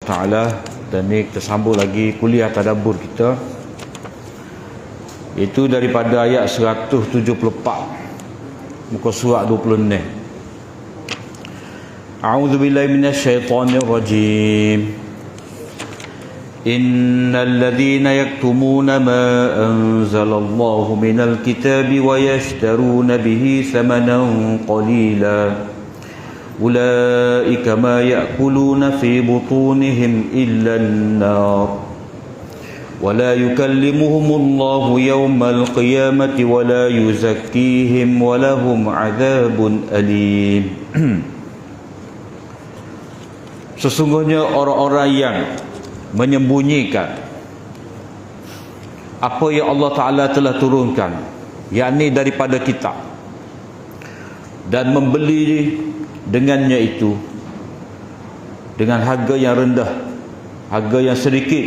Ta'ala. Dan ni kita sambung lagi kuliah tadabbur kita, itu daripada ayat 174 muka surat 26. A'udzu billahi minasyaitonir rajim. Innal ladzina yaktumuna ma anzalallahu minal kitabi wa yashtaruna bihi thamanan qalila ulaika ma ya'kuluna fi butunihim illa an-nar wa la yukallimuhumullahu yawmal qiyamati wa la yuzakkihim wa lahum 'adzabun alim. Sesungguhnya orang-orang yang menyembunyikan apa yang Allah Ta'ala telah turunkan, yakni daripada kitab, dan membeli dengannya itu dengan harga yang rendah, harga yang sedikit,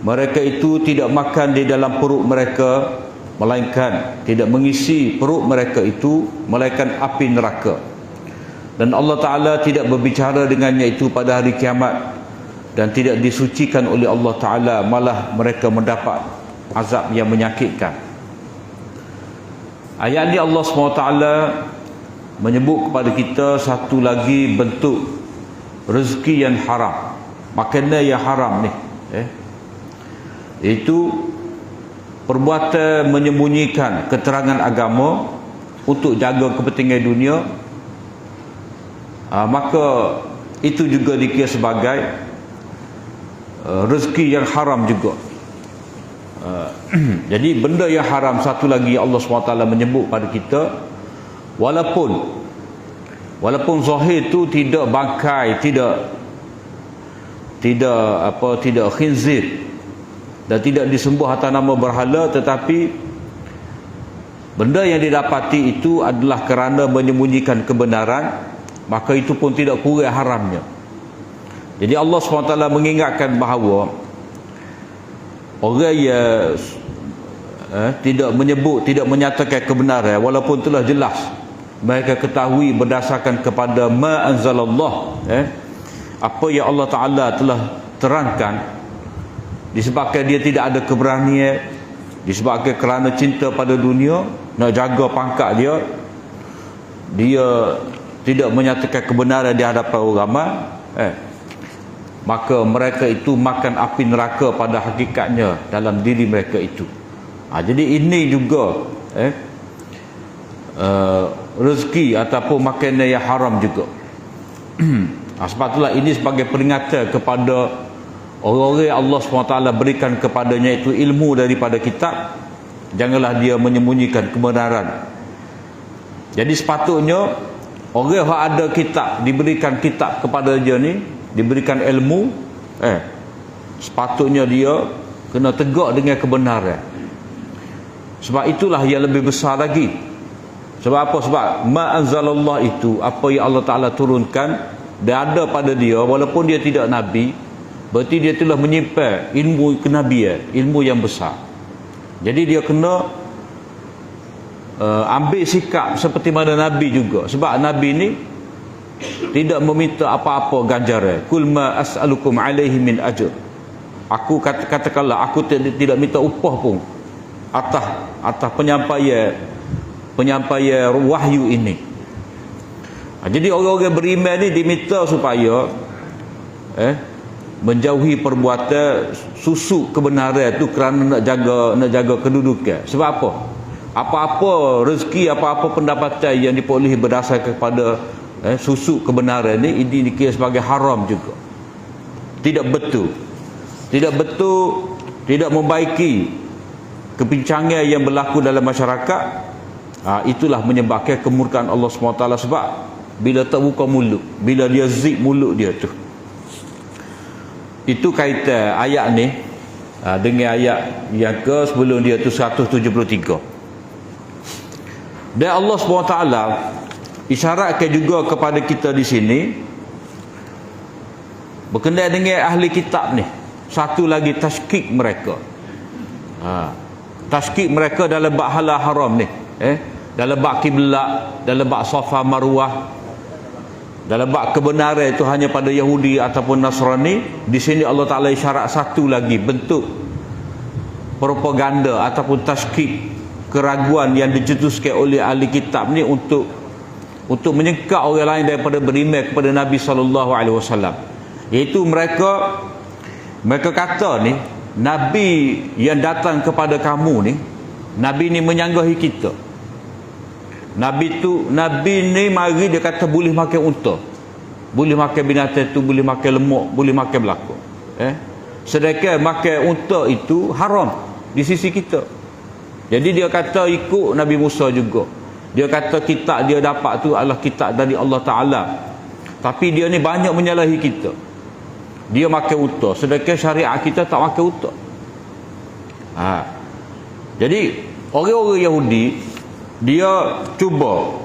mereka itu tidak makan di dalam perut mereka, melainkan tidak mengisi perut mereka itu melainkan api neraka. Dan Allah Ta'ala tidak berbicara dengannya itu pada hari kiamat, dan tidak disucikan oleh Allah Ta'ala, malah mereka mendapat azab yang menyakitkan. Ayat ini Allah SWT menyebut kepada kita satu lagi bentuk rezeki yang haram, makanan yang haram ni, itu perbuatan menyembunyikan keterangan agama untuk jaga kepentingan dunia. Maka itu juga dikira sebagai rezeki yang haram juga. Jadi benda yang haram satu lagi Allah SWT menyebut pada kita, walaupun zahir itu tidak bangkai, tidak khinzir, dan tidak disembah atas nama berhala, tetapi benda yang didapati itu adalah kerana menyembunyikan kebenaran, maka itu pun tidak kurang haramnya. Jadi Allah SWT mengingatkan bahawa orang yang tidak menyebut, tidak menyatakan kebenaran walaupun telah jelas mereka ketahui berdasarkan kepada ma anzalallah, apa yang Allah Ta'ala telah terangkan, disebabkan dia tidak ada keberanian, disebabkan kerana cinta pada dunia, nak jaga pangkat dia, dia tidak menyatakan kebenaran di hadapan orang ramai, maka mereka itu makan api neraka pada hakikatnya dalam diri mereka itu. Jadi ini juga rezeki ataupun makanan yang haram juga. Sebab itulah ini sebagai peringatan kepada orang-orang yang Allah SWT berikan kepadanya itu ilmu daripada kitab. Janganlah dia menyembunyikan kebenaran. Jadi sepatutnya orang yang ada kitab, diberikan kitab kepada dia ni, diberikan ilmu, sepatutnya dia kena tegak dengan kebenaran. Sebab itulah yang lebih besar lagi. Sebab apa? Sebab ma anzalallah itu, apa yang Allah Ta'ala turunkan, dia ada pada dia, walaupun dia tidak Nabi, berarti dia telah menyimpan ilmu kenabian, ilmu yang besar. Jadi dia kena ambil sikap seperti mana Nabi juga. Sebab Nabi ni tidak meminta apa-apa ganjaran. Kul ma as'alukum alaihi min ajr. Aku katakanlah, aku tidak minta upah pun atas penyampaian wahyu ini. Jadi orang-orang beriman ni diminta supaya menjauhi perbuatan susuk kebenaran tu kerana nak jaga kedudukan. Sebab apa? Apa-apa rezeki, apa-apa pendapatan yang diperolehi berdasarkan kepada susuk kebenaran ni, ini dikira sebagai haram juga. Tidak betul, tidak membaiki kebincangan yang berlaku dalam masyarakat. Itulah menyebabkan kemurkaan Allah SWT. Sebab bila tak buka mulut, bila dia zip mulut dia tu, itu kaitan ayat ni dengan ayat yang ke sebelum dia tu 173. Dan Allah SWT isyaratkan juga kepada kita di sini berkenaan dengan ahli kitab ni, satu lagi tashkik mereka. Tashkik mereka dalam bab halal haram ni, dalam bab kiblat, dalam bab Safa Marwah. Dalam bab kebenaran itu hanya pada Yahudi ataupun Nasrani. Di sini Allah Ta'ala isyarat satu lagi bentuk propaganda ataupun taskik keraguan yang dicetuskan oleh ahli kitab ni untuk menyengkak orang lain daripada beriman kepada Nabi SAW. Iaitu mereka kata ni, Nabi yang datang kepada kamu ni, Nabi ni menyanggahi kita. Nabi ni mari dia kata boleh makan unta, boleh makan binatang tu, boleh makan lemak, boleh makan belaka. Sedangkan makan unta itu haram di sisi kita. Jadi dia kata ikut Nabi Musa juga. Dia kata kitab dia dapat tu adalah kitab dari Allah Ta'ala. Tapi dia ni banyak menyalahi kita. Dia makan unta, sedangkan syariat kita tak makan unta. Jadi orang-orang Yahudi dia cuba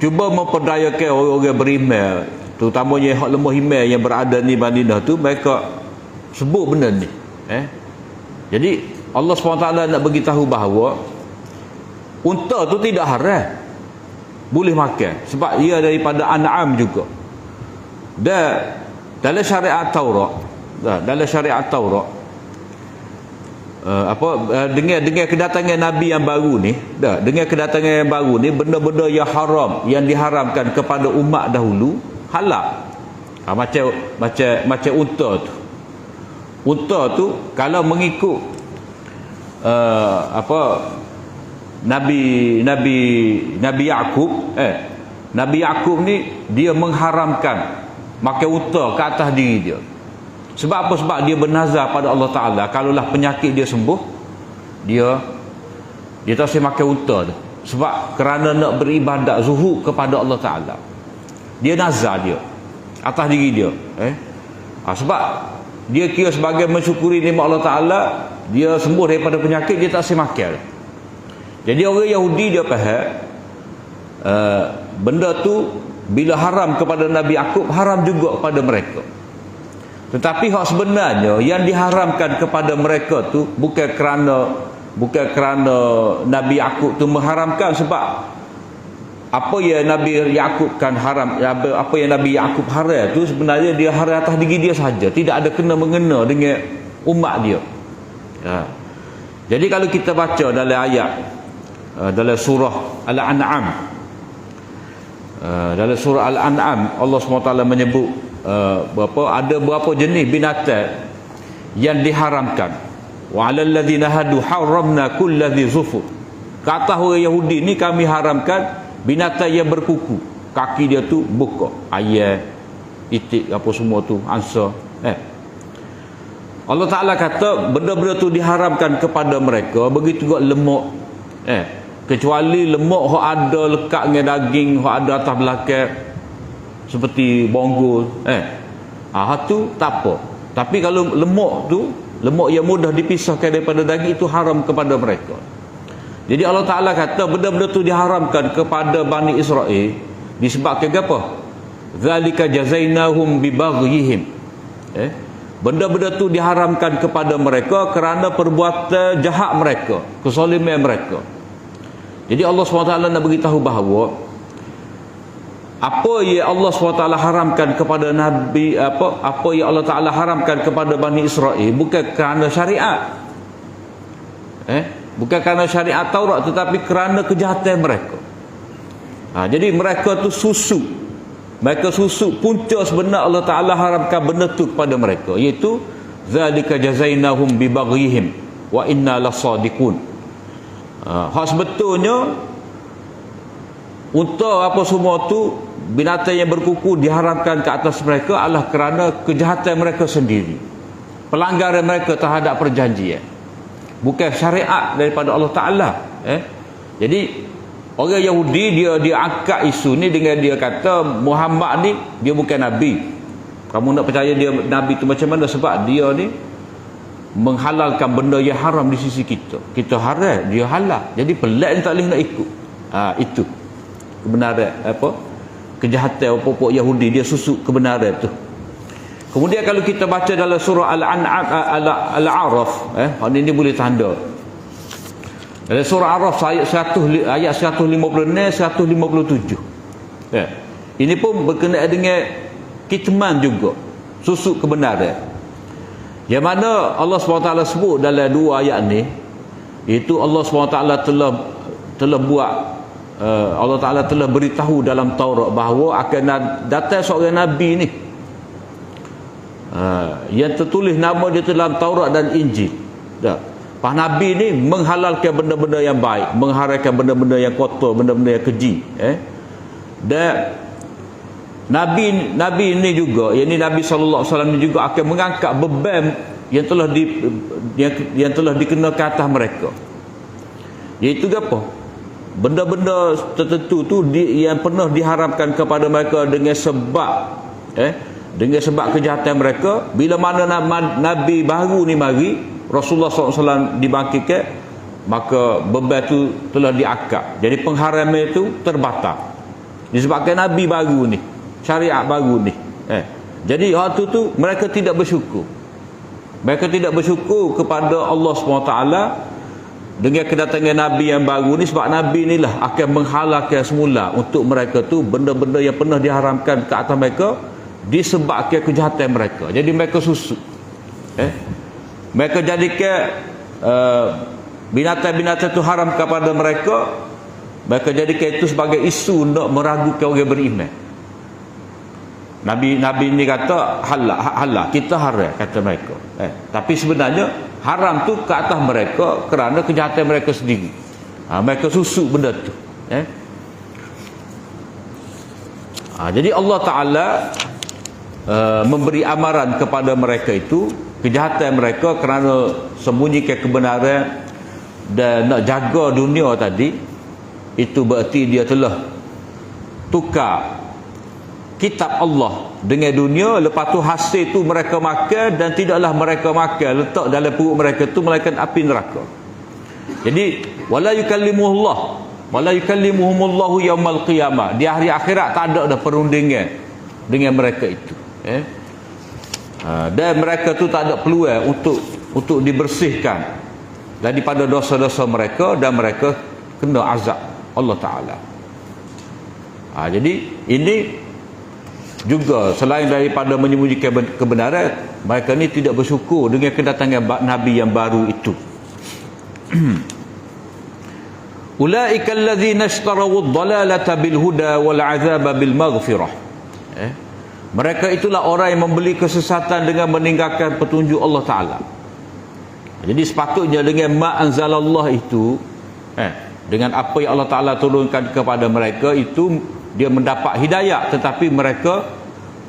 memperdayakan orang-orang beriman, terutamanya hak lemah iman yang berada di Madinah tu, mereka sebut benda ni. Jadi Allah SWT nak beritahu bahawa unta tu tidak haram, boleh makan sebab ia daripada an'am juga. Dan dalam syariat Taurat, dengan kedatangan Nabi yang baru ni, benda-benda yang haram, yang diharamkan kepada umat dahulu halal. Macam unta tu kalau mengikut Nabi Yaqub ni, dia mengharamkan makan unta ke atas diri dia. Sebab apa? Sebab dia bernazar pada Allah Ta'ala, kalaulah penyakit dia sembuh, dia tak boleh makan unta tu. Sebab kerana nak beribadat zuhud kepada Allah Ta'ala, dia nazar dia atas diri dia. Sebab dia kira sebagai mensyukuri nikmat Allah Ta'ala, dia sembuh daripada penyakit, dia tak boleh makan. Jadi orang Yahudi dia faham benda tu bila haram kepada Nabi Yaqub, haram juga kepada mereka. Tetapi hak sebenarnya yang diharamkan kepada mereka tu bukan kerana Nabi Yaqub tu mengharamkan, sebab apa yang Nabi Yaqub kan haram, apa yang Nabi Yaqub haram tu sebenarnya dia haram atas diri dia saja, tidak ada kena-mengena dengan umat dia. Jadi kalau kita baca dalam ayat dalam surah Al-An'am, Allah SWT menyebut ada berapa jenis binatang yang diharamkan. Wa 'alal ladzina hadu harramna kulladzi zufur. Kata orang Yahudi ni, kami haramkan binatang yang berkuku, kaki dia tu buka, ayam, itik, apa semua tu, angsa. Allah Ta'ala kata benda-benda tu diharamkan kepada mereka. Begitu juga lemak, kecuali lemak yang ada lekat dengan daging, yang ada atas belakang, seperti bonggol, tu tak apa. Tapi kalau lemak tu, lemak yang mudah dipisahkan daripada daging, itu haram kepada mereka. Jadi Allah Ta'ala kata benda-benda tu diharamkan kepada Bani Israel disebabkan apa? Zalika jazainahum bibaghihim. Benda-benda tu diharamkan kepada mereka kerana perbuatan jahat mereka, kezaliman mereka. Jadi Allah SWT nak beritahu bahawa apa yang Allah SWT haramkan kepada Nabi, apa yang Allah Ta'ala haramkan kepada Bani Israel bukan kerana syariat, bukan kerana syariat Taurat, tetapi kerana kejahatan mereka. Jadi mereka tu susuk punca sebenar Allah Ta'ala haramkan benda tu kepada mereka, iaitu zalika jazainahum bibaghihim wa inna lasadiqun. Hak sebetulnya unta apa semua tu, binatang yang berkuku diharamkan ke atas mereka adalah kerana kejahatan mereka sendiri, pelanggaran mereka terhadap perjanjian, bukan syariat daripada Allah Ta'ala. Jadi orang Yahudi dia angkat isu ni dengan dia kata Muhammad ni dia bukan Nabi. Kamu nak percaya dia Nabi tu macam mana? Sebab dia ni menghalalkan benda yang haram di sisi kita. Kita haram, dia halal. Jadi pelik tak boleh nak ikut. Itu kebenaran kejahatan pokok Yahudi, dia susuk kebenaran tu. Kemudian kalau kita baca dalam surah Al-An'am, Al-A'raf, ini boleh tanda. Dalam surah Al-A'raf ayat 156 157. Ini pun berkenaan dengan kitman juga, susuk kebenaran. Yang mana Allah SWT sebut dalam dua ayat ni, itu Allah SWT telah buat, Allah Ta'ala telah beritahu dalam Taurat bahawa akan datang seorang Nabi ni, yang tertulis nama dia dalam Taurat dan Injil. Pak Nabi ni menghalalkan benda-benda yang baik, mengharamkan benda-benda yang kotor, benda-benda yang keji. Dan Nabi ini juga, yakni Nabi SAW ni juga akan mengangkat beban yang telah dikenakan atas mereka. Iaitu apa? Benda-benda tertentu tu yang pernah diharamkan kepada mereka dengan sebab kejahatan mereka. Bila mana Nabi baru ni mari, Rasulullah SAW dibangkitkan, maka beban tu telah diangkat. Jadi pengharaman itu terbatal disebabkan Nabi baru ni, syariat baru ni. Jadi waktu tu mereka tidak bersyukur. Mereka tidak bersyukur kepada Allah SWT dengan kedatangan Nabi yang baru ni, sebab Nabi inilah akan menghalalkan semula untuk mereka tu benda-benda yang pernah diharamkan ke atas mereka disebabkan kejahatan mereka. Jadi mereka susuk. Mereka jadikan binatang-binatang itu haram kepada mereka. Mereka jadikan itu sebagai isu untuk meragukan orang beriman. Nabi ini kata halal, kita haram, kata mereka. Tapi sebenarnya haram tu ke atas mereka kerana kejahatan mereka sendiri. Mereka susuk benda tu. Jadi Allah Ta'ala memberi amaran kepada mereka itu, kejahatan mereka kerana sembunyikan kebenaran dan nak jaga dunia tadi. Itu berarti dia telah tukar kitab Allah dengan dunia. Lepas tu hasil tu mereka makan, dan tidaklah mereka makan letak dalam perut mereka tu melainkan api neraka. Jadi wala yukallimuhumullahu yaumal qiyamah, di hari akhirat tak ada perundingan dengan mereka itu. Dan mereka tu tak ada peluang untuk dibersihkan daripada dosa-dosa mereka, dan mereka kena azab Allah Ta'ala. Jadi ini juga selain daripada menyembunyikan kebenaran, mereka ni tidak bersyukur dengan kedatangan Nabi yang baru itu. Ulaika allazina ishtaraw ad-dalalata bil huda wal 'adzaba bil maghfirah. Mereka itulah orang yang membeli kesesatan dengan meninggalkan petunjuk Allah Ta'ala. Jadi sepatutnya dengan ma anzalallah itu, dengan apa yang Allah Ta'ala turunkan kepada mereka itu, dia mendapat hidayah, tetapi mereka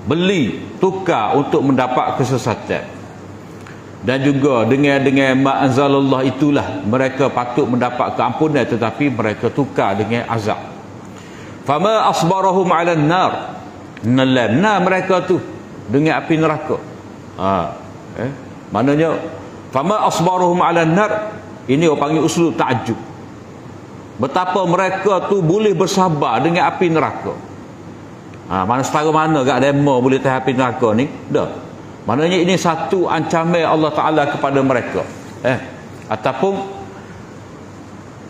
beli, tukar untuk mendapat kesesatan. Dan juga dengan ma'anzalallah itulah mereka patut mendapat keampunan, tetapi mereka tukar dengan azab. Fama asbarahum 'alan nar, nah mereka tu dengan api neraka. Maknanya fama asbarahum 'alan nar, ini orang panggil uslub ta'ajjub. Betapa mereka tu boleh bersabar dengan api neraka. Mana setara mana kat demo boleh tahan api neraka ni? Dah. Maknanya ini satu ancaman Allah Ta'ala kepada mereka. Ataupun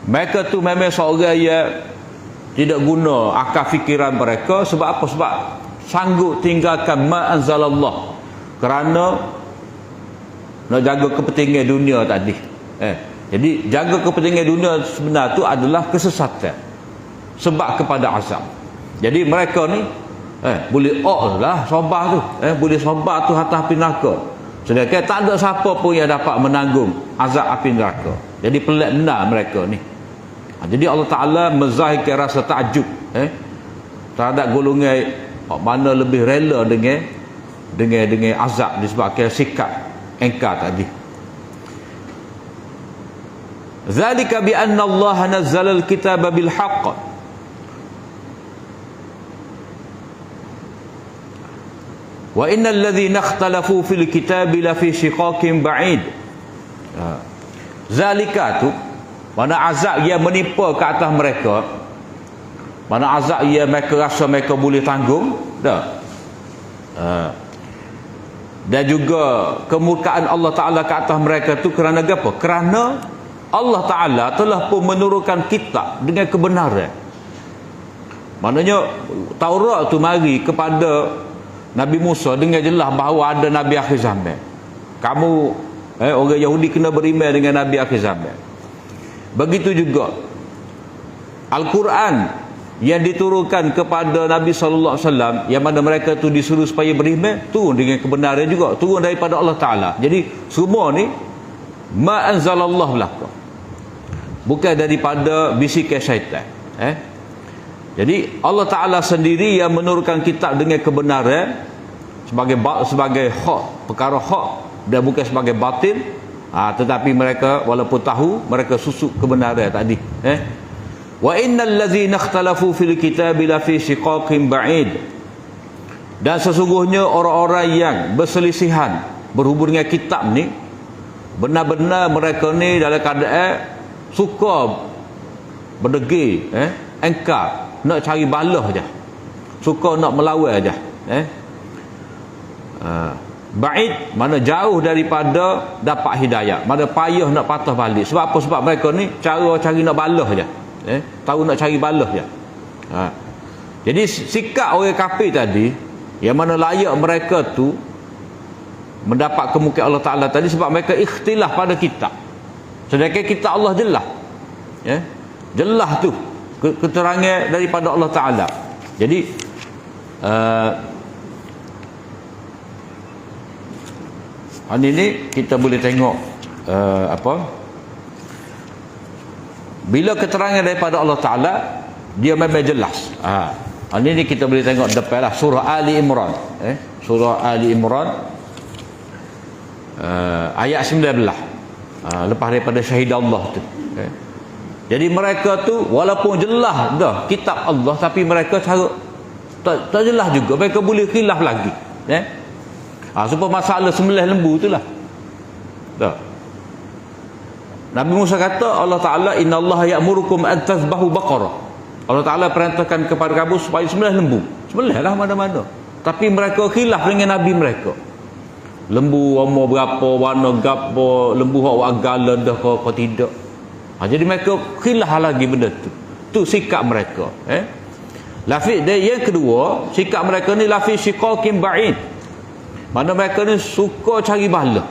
mereka tu memang seorang yang tidak guna akal fikiran mereka. Sebab apa? Sebab sanggup tinggalkan ma'anzalallah kerana nak jaga kepentingan dunia tadi. Jadi jaga kepentingan dunia sebenar tu adalah kesesatan sebab kepada azab. Jadi mereka ni boleh lah sabar tu, boleh sabar tu atas api neraka, sedangkan tak ada siapa pun yang dapat menanggung azab api neraka. Jadi pelik benar mereka ni. Jadi Allah Ta'ala menzahirkan rasa takjub terhadap golongan mana lebih rela dengan azab disebabkan sikap engkar tadi. Zalika bi anna Allah nazzala al-kitaba bil haqq wa innal ladzina ikhtalafu fil kitabi la fi shiqaqin ba'id. Zalika tu mana azab yang menimpa ke atas mereka, mana azab yang mereka rasa mereka boleh tanggung dah. Dan juga kemurkaan Allah Ta'ala ke atas mereka tu kerana apa? Kerana Allah Ta'ala telah pun menurunkan kitab dengan kebenaran. Maknanya Taurat tu mari kepada Nabi Musa dengan jelas bahawa ada Nabi akhir zaman. Kamu orang Yahudi kena beriman dengan Nabi akhir zaman. Begitu juga Al-Quran yang diturunkan kepada Nabi sallallahu alaihi wasallam, yang mana mereka tu disuruh supaya beriman, turun dengan kebenaran juga, turun daripada Allah Taala. Jadi semua ni ma anzalallahu lakum, bukan daripada bisikan syaitan. Jadi Allah Taala sendiri yang menurunkan kitab dengan kebenaran sebagai hak, perkara hak, dan bukan sebagai batil. Tetapi mereka walaupun tahu, mereka susuk kebenaran tadi. Wa innal ladzina ikhtalafu fil kitabi la fi shiqaqin ba'id. Dan sesungguhnya orang-orang yang berselisihan berhubung dengan kitab ni, benar-benar mereka ni dalam keadaan suka berdegil, engkar, nak cari balah aja, suka nak melawan aja. Ba'id mana jauh daripada dapat hidayah, mana payah nak patah balik. Sebab apa? Sebab mereka ni cara cari nak balah aja, tahu nak cari balah je. Jadi sikap orang kafir tadi, yang mana layak mereka tu mendapat kemuliaan Allah Ta'ala tadi, sebab mereka ikhtilaf pada kitab, sedangkan kitab Allah jelas, jelas tu keterangan daripada Allah Ta'ala. Jadi hari ini kita boleh tengok bila keterangan daripada Allah Ta'ala, dia memang jelas. Hari ini kita boleh tengok depan lah, surah Ali Imran, surah Ali Imran, ayat 19, lepas daripada syahid Allah tu. Jadi mereka tu walaupun jelas dah kitab Allah, tapi mereka cara tak jelas juga, mereka boleh khilaf lagi. Supaya masalah sembelih lembu tu lah. Nabi Musa kata, Allah Ta'ala, innallaha ya'murukum an tazbahu baqarah. Allah Ta'ala perintahkan kepada kamu supaya sembelih lembu. Sembelih lah mana-mana. Tapi mereka khilaf dengan Nabi mereka. Lembu umur berapa, warna gapo, lembu hak wagala dah ke tidak. Jadi mereka khilaf lagi benda tu. Tu sikap mereka. Lafaz dia yang kedua, sikap mereka ni lafaz shiqaqin ba'id. Mana mereka ni suka cari balah.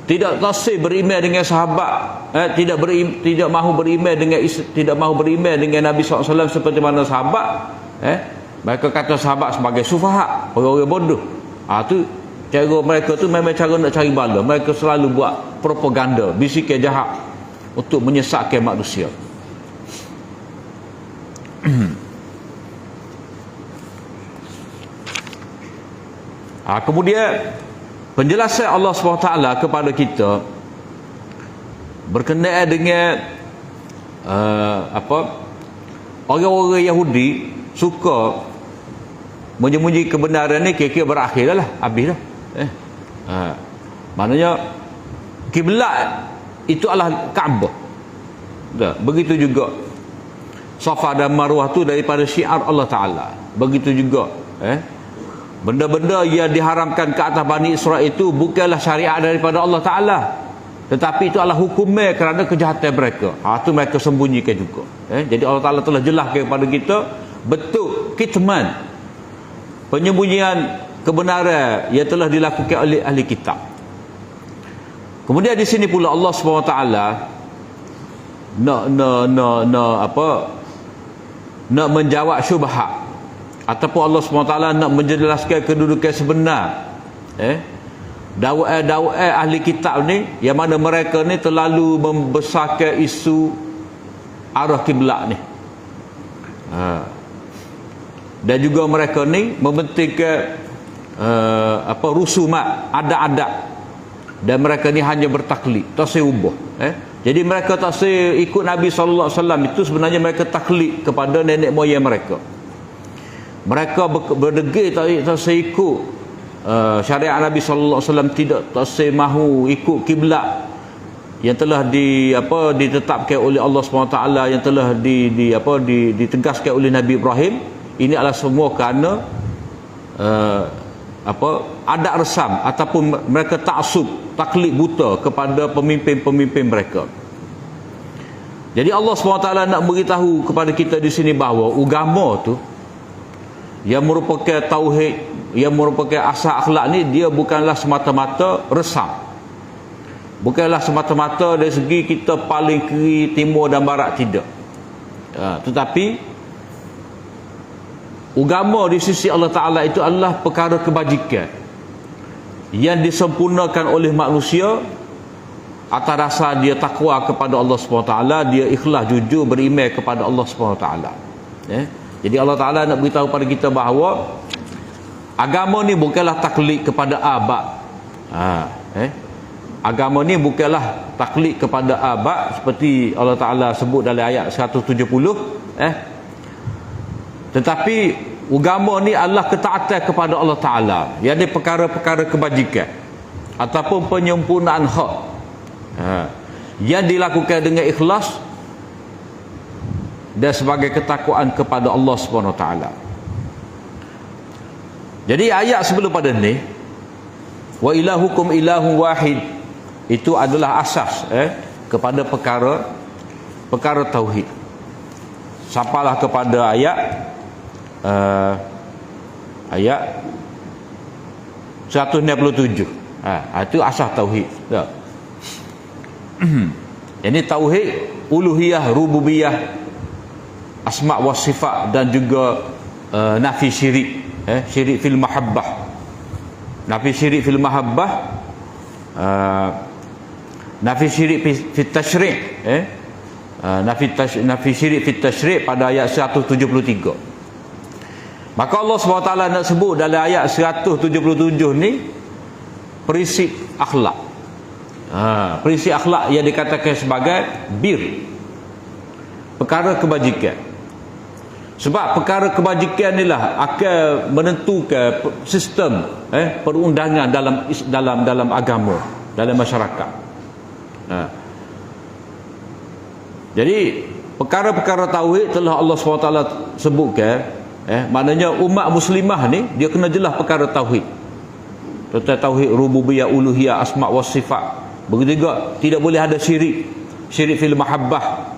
Tidak tasih beriman dengan sahabat, tidak mahu beriman dengan Nabi SAW seperti mana sahabat. Mereka kata sahabat sebagai sufaha, orang-orang bodoh. Tu cara mereka tu memang cara nak cari bala. Mereka selalu buat propaganda, bisikan jahat untuk menyesatkan manusia. Kemudian penjelasan Allah SWT kepada kita berkenaan dengan orang-orang Yahudi suka menyembunyi kebenaran ni, kira-kira berakhir dah lah, habis dah. Maknanya kiblat itu adalah Kaabah. Begitu juga Safa dan Marwah tu daripada syiar Allah Ta'ala. Begitu juga benda-benda yang diharamkan ke atas Bani Israel itu bukanlah syariat daripada Allah Ta'ala, tetapi itu adalah hukumnya kerana kejahatan mereka. Itu mereka sembunyikan juga. Jadi Allah Ta'ala telah jelaskan kepada kita bentuk kitman, penyembunyian kebenaran yang telah dilakukan oleh ahli kitab. Kemudian di sini pula Allah SWT nak menjawab syubhat, ataupun Allah SWT nak menjelaskan kedudukan sebenar dakwah ahli kitab ni, yang mana mereka ni terlalu membesarkan isu arah kiblat ni, dan juga mereka ni mementingkan rusumat, adat-adat, dan mereka ni hanya bertaklid, tak seubah. Jadi mereka tak ikut Nabi sallallahu alaihi wasallam, itu sebenarnya mereka taklid kepada nenek moyang mereka. Mereka berdegil tak seikut syariat Nabi sallallahu alaihi wasallam, tak mahu ikut kiblat yang telah ditetapkan oleh Allah SWT, yang telah ditegaskan oleh Nabi Ibrahim. Ini adalah semua kerana adat resam, ataupun mereka taksub, taklid buta kepada pemimpin-pemimpin mereka. Jadi Allah SWT nak beritahu kepada kita di sini bahawa agama tu yang merupakan tauhid, yang merupakan asas akhlak ni, dia bukanlah semata-mata resam. Bukanlah semata-mata dari segi kita paling kiri, timur dan barat, tidak. Tetapi agama di sisi Allah Ta'ala itu adalah perkara kebajikan yang disempurnakan oleh manusia atas dasar dia takwa kepada Allah SWT, dia ikhlas jujur beriman kepada Allah SWT. Jadi Allah Ta'ala nak beritahu pada kita bahawa agama ni bukanlah taklid kepada abad. Agama ni bukanlah taklid kepada abad seperti Allah Ta'ala sebut dalam ayat 170. Tetapi agama ni adalah ketaatan kepada Allah Ta'ala, yang ni perkara-perkara kebajikan ataupun penyempurnaan hak yang dilakukan dengan ikhlas dan sebagai ketakwaan kepada Allah Subhanahu Wa Taala. Jadi ayat sebelum pada ni, wa ilahukum ilahun wahid, itu adalah asas kepada perkara tauhid. Sampailah kepada ayat 167. Itu asas tauhid. Ini tauhid uluhiyah, rububiyah, asma wa sifat, dan juga nafi syirik, syirik fil mahabbah. Nafi syirik fil mahabbah, nafi syirik fil tasyri', nafi syirik fil tasyri' pada ayat 173. Maka Allah SWT nak sebut dalam ayat 177 ni prinsip akhlak. Prinsip akhlak yang dikatakan sebagai bir, perkara kebajikan. Sebab perkara kebajikan inilah akan menentukan sistem perundangan dalam agama, dalam masyarakat. Jadi perkara-perkara tauhid telah Allah SWT sebutkan. Maknanya umat muslimah ni dia kena jelas perkara tauhid, tentang tauhid rububiyah, uluhiyah, asma wa sifat. Begitu juga tidak boleh ada syirik, syirik fil mahabbah.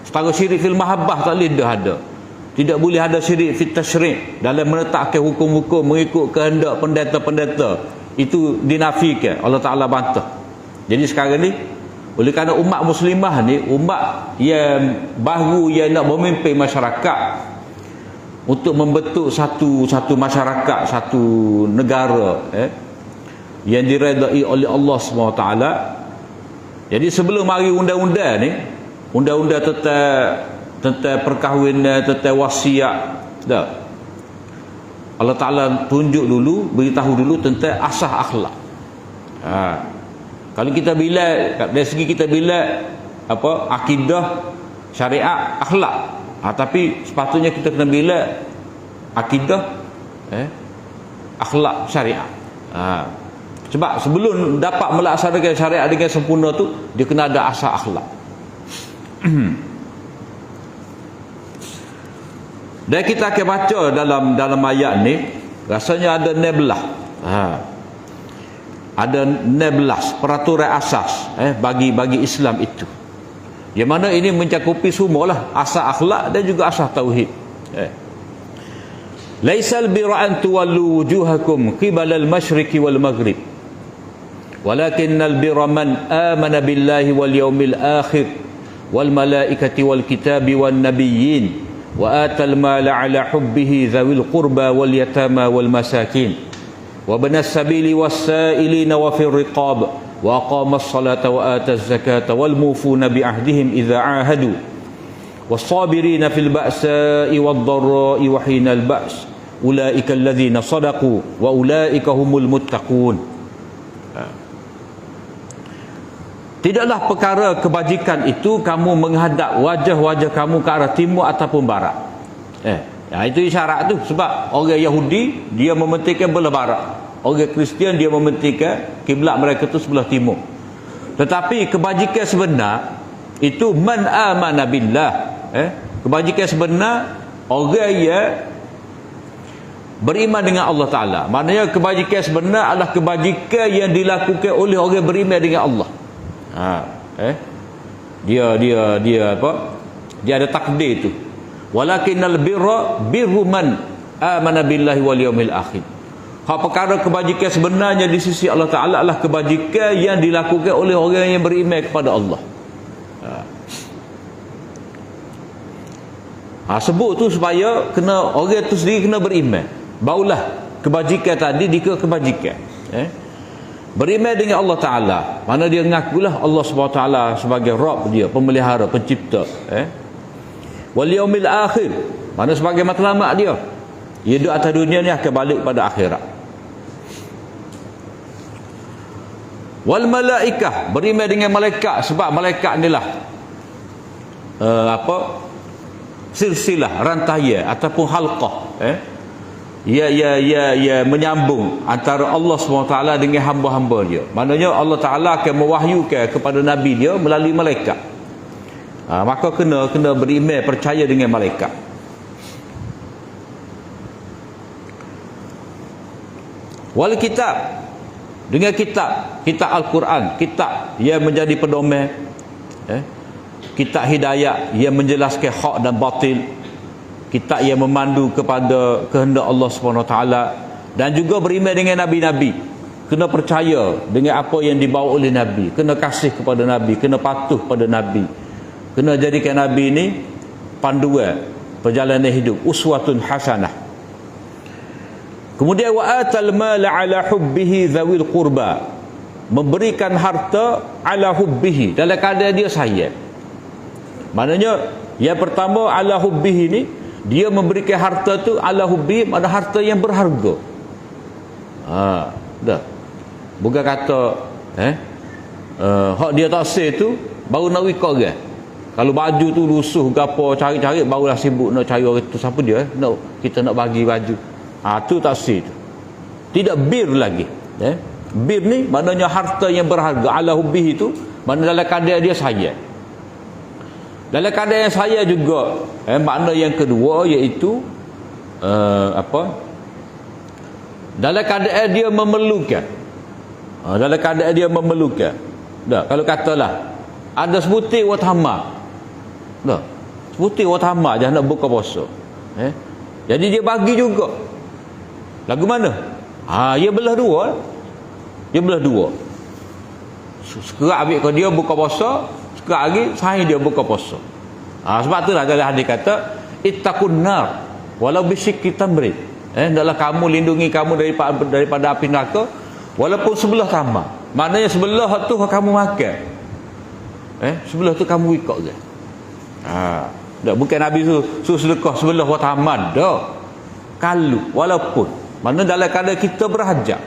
Setara syirik fil mahabbah tak boleh ada. Tidak boleh ada syirik fil tasyri', dalam menetapkan hukum-hukum mengikut kehendak pendeta-pendeta. Itu dinafikan, Allah Ta'ala bantah. Jadi sekarang ni, oleh kerana umat muslimah ni umat yang baru, yang nak memimpin masyarakat untuk membentuk satu masyarakat, satu negara yang diredai oleh Allah SWT. Jadi sebelum mari undang-undang ni, undang-undang tentang perkahwinan, tentang wasiat, Allah Ta'ala tunjuk dulu, beritahu dulu tentang asas akhlak. Kalau kita bila dari segi kita bila akidah, syariat, akhlak, tapi sepatutnya kita kena bila akidah, akhlak, syariat. Sebab sebelum dapat melaksanakan syariat dengan sempurna tu, dia kena ada asas akhlak. Dan kita akan baca dalam ayat ni, rasanya ada 16. Ada 16 peraturan asas bagi Islam itu. Yang mana ini mencakupi semualah asas akhlak dan juga asas tauhid. Laisal birra an tuwallu wujuhakum qibala al-masyriqi wal maghrib, walakinnal birra man amana billahi wal yawmil akhir wal malaikati wal kitabi wan nabiyyin wa atal mala ala hubbihi dhawil qurba wal yatama wal masakin wa banas sabili was sa'ilina wa fir riqab wa aqamas salata wa ataz zakata wal mufuna bi ahdihim idza ahadu was-sabirina fil ba'sa'i wad-dharra'i wa hinal ba's ulaika alladhina sadaqu wa ulaika humul muttaqun. Tidaklah perkara kebajikan itu kamu menghadap wajah-wajah kamu ke arah timur ataupun barat. Itu isyarat tu. Sebab orang Yahudi dia mementingkan belah barat, orang Kristian dia mementingkan kiblat mereka tu sebelah timur. Tetapi kebajikan sebenar itu man amana billah. Kebajikan sebenar orang yang beriman dengan Allah Ta'ala. Maknanya kebajikan sebenar adalah kebajikan yang dilakukan oleh orang beriman dengan Allah. dia apa? Dia ada takdir tu. Walakinnal birra birru man amana billahi wal yaumil akhir. Hak perkara kebajikan sebenarnya di sisi Allah Taala adalah kebajikan yang dilakukan oleh orang yang beriman kepada Allah. Sebut tu supaya kena orang tu sendiri kena beriman. Barulah kebajikan tadi dikira kebajikan. Beriman dengan Allah Taala, mana dia ngakulah Allah Subhanahu Taala sebagai Rabb dia, pemelihara, pencipta. Wal yaumil akhir, mana sebagai matlamat dia. Hidup atas dunia ni akan balik pada akhirat. Wal malaikah, beriman dengan malaikat, sebab malaikat inilah silsilah, rantaian ataupun halqah, ia menyambung antara Allah SWT dengan hamba-hamba dia. Maknanya Allah Taala akan mewahyukan kepada nabi dia melalui malaikat. Maka kena beriman, percaya dengan malaikat. Wal kitab, dengan kitab Al-Quran, kitab yang menjadi pedoman, kitab hidayah yang menjelaskan hak dan batil, kitab yang memandu kepada kehendak Allah SWT, dan juga beriman dengan nabi-nabi. Kena percaya dengan apa yang dibawa oleh nabi, kena kasih kepada nabi, kena patuh pada nabi, kena jadikan nabi ini panduan perjalanan hidup, uswatun hasanah. Kemudian wa atal mal ala hubbihi zawil qurba, memberikan harta ala hubbihi, dalam keadaan dia sayang. Maknanya yang pertama ala hubbihi ni, dia memberikan harta tu ala hubbihi, ada harta yang berharga. Dah. Bukan kata hak dia tak sah tu baru nak wika orang. Kalau baju tu lusuh gapo cari-cari barulah sibuk nak cari orang tu siapa dia, kita nak bagi baju. Tu tafsir tu. Tidak bir lagi. Bir ni maknanya harta yang berharga, ala hubbihi tu makna dalam keadaan dia sayang. Dalam keadaan yang sayang juga, makna yang kedua iaitu dalam keadaan dia memerlukan. Dalam keadaan dia memerlukan. Dah, kalau katalah ada sebutir watama. Dah, sebutir watama je nak buka puasa. Jadi dia bagi juga. Lagu mana? Dia belah dua. Dia belah dua. Sekerak ambil kau dia buka puasa, sekerak lagi saya dia buka puasa. Sebab itulah dalam hadis kata ittaqun nar walau bisyikki tamrin. Hendaklah kamu lindungi kamu daripada api neraka walaupun sebelah tamar. Maknanya sebelah tu kamu makan. Sebelah tu kamu ikut je. Tak, bukan Nabi suruh sedekah sebelah tamar dah. Kalau walaupun mana dalam keadaan kita berhajat,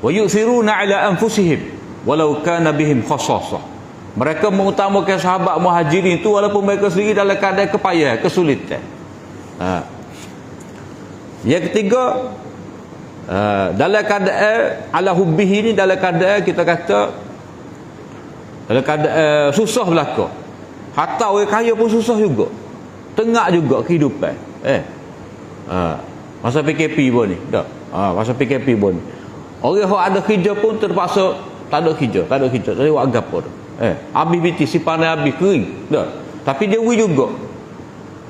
wa yu'thiruna ala anfusihim walau kana bihim khassasah. Mereka mengutamakan sahabat muhajirin itu walaupun mereka sendiri dalam keadaan kepayahan, kesulitan. Yang ketiga, dalam keadaan ala hubbihi ni, dalam keadaan kita kata dalam keadaan susah belaka. Hatta orang kaya pun susah juga. Tengah juga kehidupan. Masa PKP pun ni. Dah. Masa PKP pun ni. Orang yang ada kerja pun terpaksa tak ada kerja. Tak ada buat gapo dah. Habis biti sipanan habis kering. Dah. Tapi dia wi juga.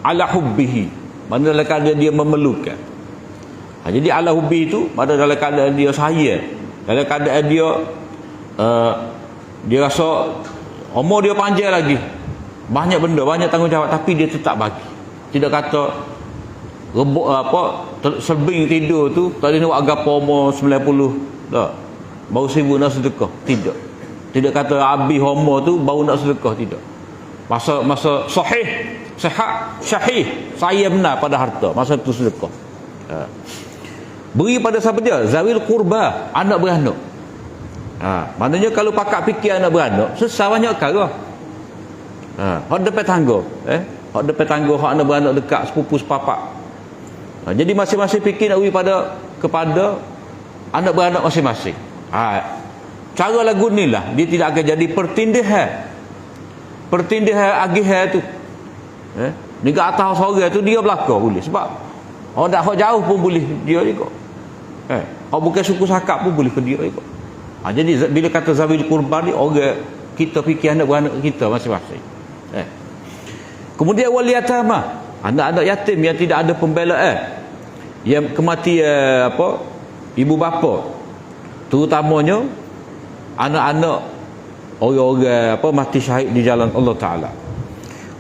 Ala hubbihi. Mana dalam keadaan dia memerlukan. Jadi ala hubbi itu mana dalam keadaan dia sayang. Dalam keadaan dia rasa umur dia panjang lagi. Banyak benda, banyak tanggungjawab, tapi dia tetap bagi. Tidak kata selbing tidur tu tak ada nak buat gapo umur 90 tak baru sibuk nak sedekah. Tidak kata habis umur tu baru nak sedekah. Tidak. Masa sahih, sihat, syahih, saya benar pada harta, masa tu sedekah. Beri pada siapa dia? Zawil qurba, anak beranak. Maknanya kalau pakak fikir anak beranak susah banyak perkara. Hak depan tangga, hak depan tangga, hak anak beranak dekat sepupu sepapak. Jadi masing-masing fikir nak beri kepada anak beranak masing-masing. Cara lagu ni lah dia tidak akan jadi pertindihan agihan tu. Ni kat atas sorang tu dia belaka boleh, sebab tak hak jauh pun boleh dia juga. Hak bukan suku sakap pun boleh ke dia juga. Jadi bila kata zawil qurban ni, orang kita fikir anak-beranak kita masing-masing. Kemudian wal yatama, anak-anak yatim yang tidak ada pembelaan, yang kematian ibu bapa, terutamanya anak-anak orang-orang mati syahid di jalan Allah Taala.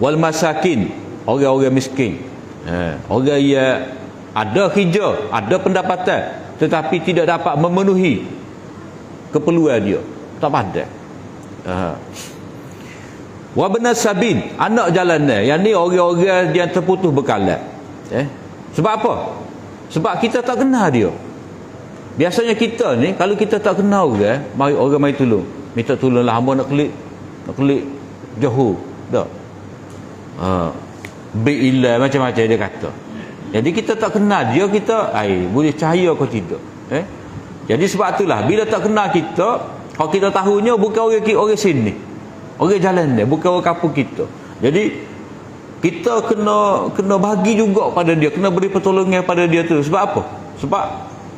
Wal masakin, orang-orang miskin, orang yang ada kerja, ada pendapatan tetapi tidak dapat memenuhi keperluan dia, tak ada. Wa benas sabin, anak jalanan, yang ni orang-orang yang terputus bekalan. Sebab apa? Sebab kita tak kenal dia. Biasanya kita ni kalau kita tak kenal orang mai tolong, minta tolonglah hamba nak klik jauh dak. Bi'illah macam-macam dia kata. Jadi kita tak kenal dia, kita boleh percaya ke tidak. Jadi sebab itulah bila tak kenal kita, kalau kita tahunya bukan orang sini, orang jalan dia, bukan orang kampung kita. Jadi kita kena bagi juga pada dia, kena beri pertolongan pada dia tu. Sebab apa? Sebab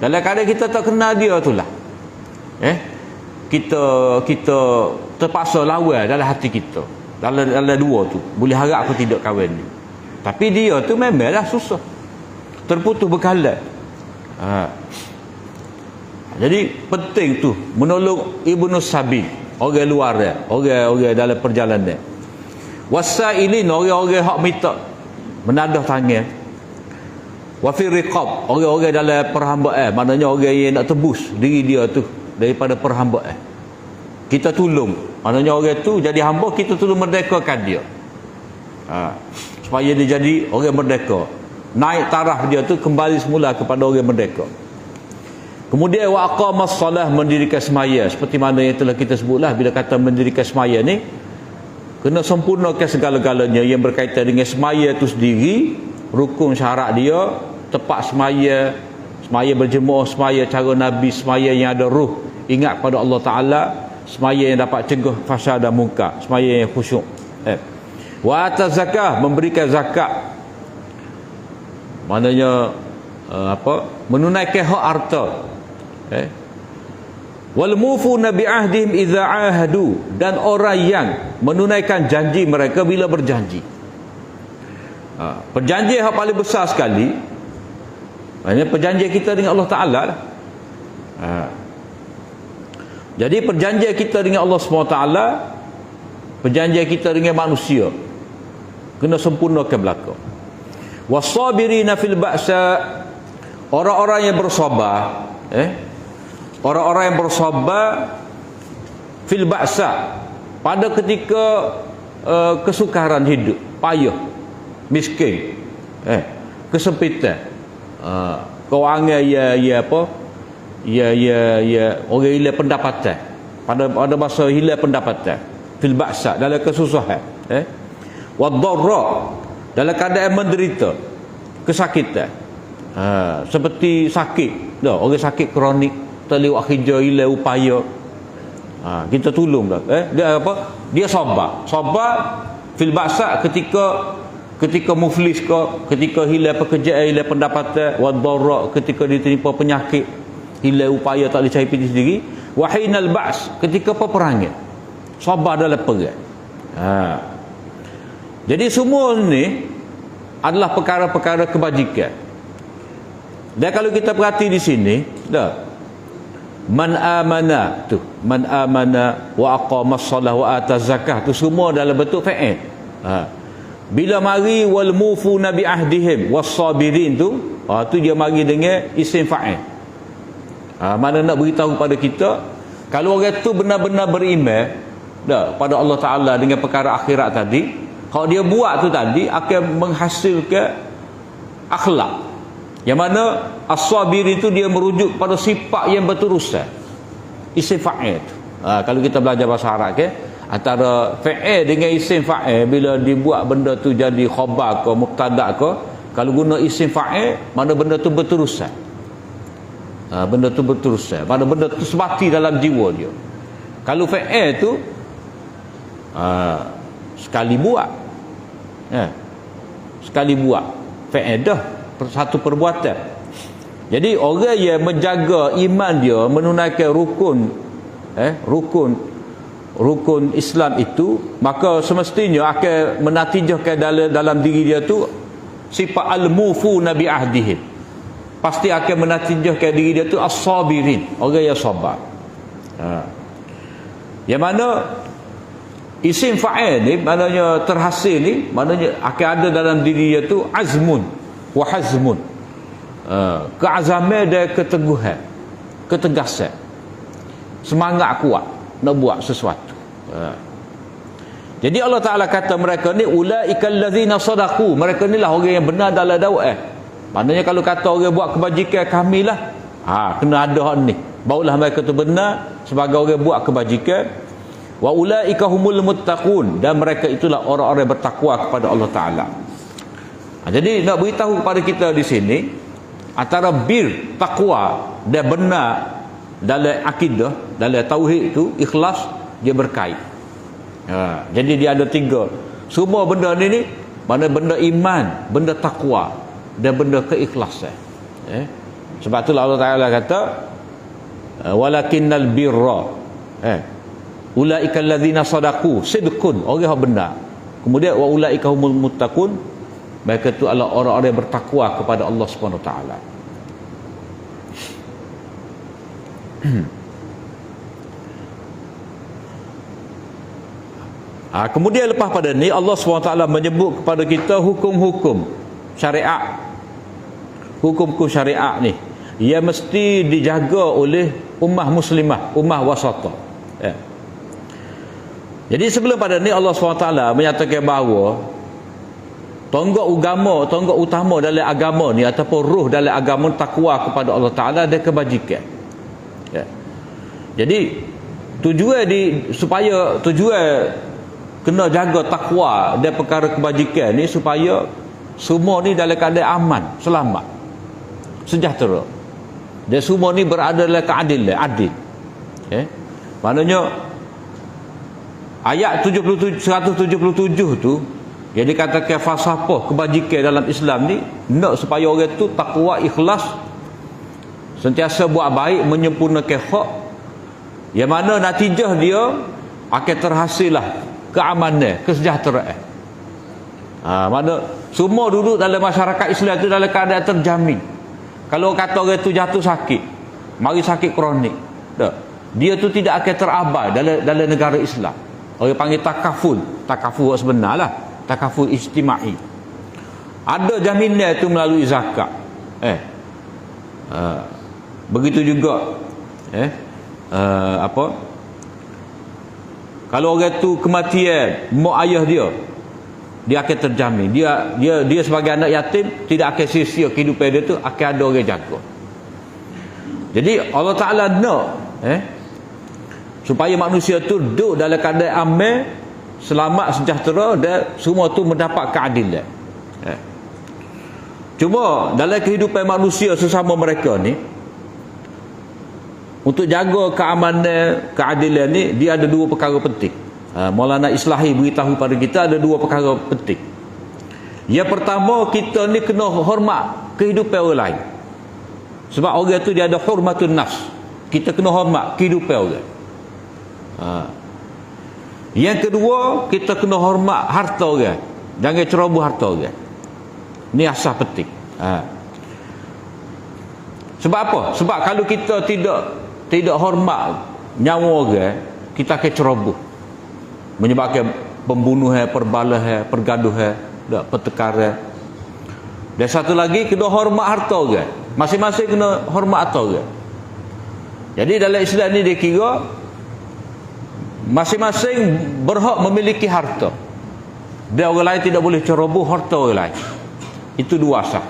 dalam keadaan kita tak kenal dia itulah, kita terpaksa lawan dalam hati kita, dalam dua tu, boleh harap aku tidak kahwin ni. Tapi dia tu memanglah susah, terputus bekalan. Jadi penting tu menolong ibnu sabil, orang luar dia, orang dalam perjalanan. Wasailin, orang-orang hak minta menadah tangan. Wa fi riqab, orang-orang dalam perhambaan, maknanya orang yang nak tebus diri dia tu daripada perhambaan. Kita tolong, maknanya orang tu jadi hamba, kita tolong merdekakan dia. Supaya dia jadi orang merdeka, naik taraf dia tu kembali semula kepada orang merdeka. Kemudian wa aqamas salah, mendirikan semaya, seperti mana yang telah kita sebutlah. Bila kata mendirikan semaya ni, kena sempurnakan segala-galanya yang berkaitan dengan semaya itu sendiri, rukun syarat dia, tepat semaya, semaya berjemaah, semaya cara Nabi, semaya yang ada ruh, ingat pada Allah Ta'ala, semaya yang dapat cegah fahsyah dan munkar, semaya yang khusyuk. Wa ataz zakah, memberikan zakat, maknanya menunaikan hak harta. Wal mufuna bi ahdihim idza ahadu, dan orang yang menunaikan janji mereka bila berjanji. Perjanjian yang paling besar sekali, maknanya perjanjian kita dengan Allah Ta'ala lah. Jadi perjanjian kita dengan Allah SWT, perjanjian kita dengan manusia, kena sempurnakan belaka. Wasabirina fil ba'sa, orang-orang yang bersabar, orang-orang yang bersabar fil ba'sa, pada ketika kesukaran hidup, payah, miskin, kesempitan, kewangan orang hilang pendapatan, pada masa hilang pendapatan, fil ba'sa, dalam kesusahan, wad-dharra, dalam keadaan menderita, kesakitan, seperti sakit dah, orang sakit kronik, terlewat kerja, hilang upaya, kita tolong dah. Dia sabar fil ba'sa, ketika muflis ke, ketika hilang pekerjaan, hilang pendapatan, wad-dharra, ketika ditimpa penyakit, hilang upaya, tak boleh cari piti sendiri, wa hinal ba's, ketika peperangan, sabar dalam perang. Jadi semua ni adalah perkara-perkara kebajikan. Dan kalau kita perhati di sini, man amana tu, man amana wa aqamas salah wa ataz zakah, tu semua dalam bentuk fa'il. Bila mari wal mufuna bi ahdihim was sabirin tu, tu dia mari dengan isim fa'il. Mana nak beritahu kepada kita, kalau orang tu benar-benar beriman pada Allah Ta'ala dengan perkara akhirat tadi, kalau dia buat tu tadi akan menghasilkan akhlak, yang mana as-sabir itu dia merujuk pada sifat yang berterusan, isim fa'il. Kalau kita belajar bahasa Arab antara fa'il dengan isim fa'il, bila dibuat benda tu jadi khabar ke mubtada ke, kalau guna isim fa'il, mana benda tu berterusan, benda tu berterusan, mana benda tu sebati dalam jiwa dia. Kalau fa'il tu sekali buat, sekali buat fa'il dah, satu perbuatan. Jadi orang yang menjaga iman dia, menunaikan rukun rukun Islam itu, maka semestinya akan menatijahkan dalam diri dia tu sifat al-mufu nabi ahdihim. Pasti akan menatijahkan diri dia tu as-sabirin, orang yang sabar. Yang mana isim fa'il ni, maknanya terhasil ni, maknanya akan ada dalam diri dia tu azmun wa hazmun, keazaman dan keteguhan, ketegasan, semangat kuat nak buat sesuatu. Jadi Allah Ta'ala kata mereka ni ulaikal ladzina sadaqu, mereka ni lah orang yang benar dalam dakwah. Maknanya kalau kata orang buat kebajikan, kami lah kena ada hak ni, barulah mereka tu benar sebagai orang buat kebajikan. Wa ulaika humul muttaqun, dan mereka itulah orang-orang yang bertakwa kepada Allah Ta'ala. Jadi nak beritahu kepada kita di sini, antara bir, takwa dan benar dalam akidah, dalam tauhid itu, ikhlas, dia berkait. Jadi dia ada tiga. Semua benda ni mana benda iman, benda takwa dan benda keikhlasan. Sebab itulah Allah Ta'ala kata walakinnal birra ulaikal ladzina sadaqu sidqun, orang yang benar. Kemudian wa ulaika humul muttaqun, mereka itu adalah orang-orang yang bertakwa kepada Allah Subhanahu Wa Taala. Kemudian lepas pada ni Allah SWT menyebut kepada kita hukum-hukum syariat. Hukum-hukum syariat ni ia mesti dijaga oleh ummah muslimah, ummah wasatah. Jadi sebelum pada ni Allah SWT menyatakan bahawa tonggak agama, tonggak utama dalam agama ni ataupun ruh dalam agama takwa kepada Allah Ta'ala dan kebajikan. Jadi tujuan supaya tujuan kena jaga takwa dan perkara kebajikan ni supaya semua ni dalam keadaan aman, selamat, sejahtera, dan semua ni berada dalam keadilan, adil. Maknanya ayat 177 tu yang dikatakan falsafah kebajikan dalam Islam ni, nak supaya orang tu takwa, ikhlas, sentiasa buat baik, menyempurnakan hak, yang mana natijah dia akan terhasillah keamanan, kesejahteraan. Mana semua duduk dalam masyarakat Islam itu dalam keadaan terjamin. Kalau kata orang tu jatuh sakit, mari sakit kronik, dia tu tidak akan terabai dalam negara Islam. Orang panggil takaful sebenar lah, takaful ijtimai. Ada jaminan itu melalui zakat. Begitu juga kalau orang tu kematian mak ayah dia akan terjamin, dia sebagai anak yatim tidak akan sia-sia kehidupan dia tu, akan ada orang jaga. Jadi Allah Ta'ala nak supaya manusia tu duduk dalam keadaan aman, selamat, sejahtera, dan semua tu mendapat keadilan. Cuma dalam kehidupan manusia sesama mereka ni, untuk jaga keamanan, keadilan ni, dia ada dua perkara penting. Maulana Islahi beritahu pada kita ada dua perkara penting. Yang pertama, kita ni kena hormat kehidupan orang lain. Sebab orang tu dia ada hormatun nafs. Kita kena hormat kehidupan orang. Yang kedua, kita kena hormat harta orang. Jangan ceroboh harta orang. Ni asas penting. Sebab apa? Sebab kalau kita tidak hormat nyawa orang, kita akan ceroboh, menyebabkan pembunuhan, perbalahan, pergaduhan, pertengkaran. Dan satu lagi, kena hormat harta orang. Masing-masing kena hormat harta orang. Jadi dalam Islam ni dia kira masing-masing berhak memiliki harta, dan orang lain tidak boleh ceroboh harta orang lain. Itu dua asas.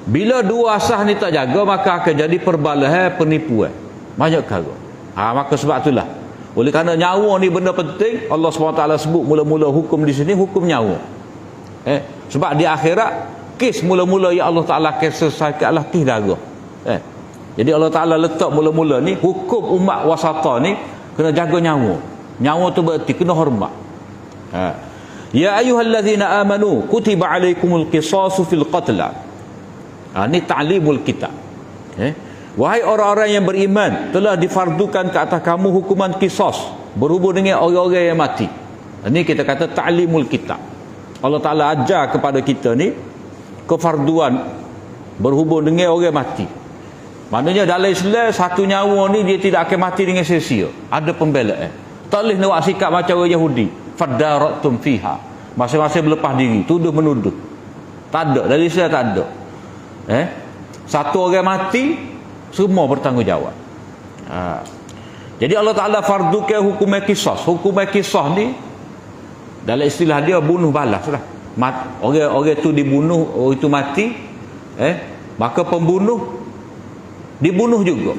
Bila dua asas ni tak jaga, maka akan jadi perbalahan, penipuan, banyak perkara. Maka sebab itulah, oleh kerana nyawa ni benda penting, Allah SWT sebut mula-mula hukum di sini, hukum nyawa. Sebab di akhirat, kes mula-mula yang Allah Ta'ala akan selesaikan adalah kes darah. Jadi Allah Ta'ala letak mula-mula ni, hukum umat wasata ni kena jaga nyawa. Nyawa tu berarti kena hormat. Ya ayyuhallazina amanu kutiba alaikumul qisasu fil qatla. Ini ta'limul kitab. Wahai orang-orang yang beriman, telah difardukan ke atas kamu hukuman qisas, berhubung dengan orang-orang yang mati. Ini kita kata ta'limul kitab. Allah Ta'ala ajar kepada kita ni kefarduan berhubung dengan orang mati. Maknanya dalam Islam satu nyawa ni dia tidak akan mati dengan sia-sia. Ada pembelaan. Tak boleh nak buat sikap macam orang Yahudi. Fadaratum fiha. Masing-masing berlepas diri, tuduh menuduh. Tak ada, dalam Islam tak ada. Satu orang mati, semua bertanggungjawab. Jadi Allah Ta'ala fardukan hukum qisas. Hukum qisas ni dalam istilah dia bunuh balas lah. Orang tu dibunuh, orang itu mati, maka pembunuh dibunuh juga.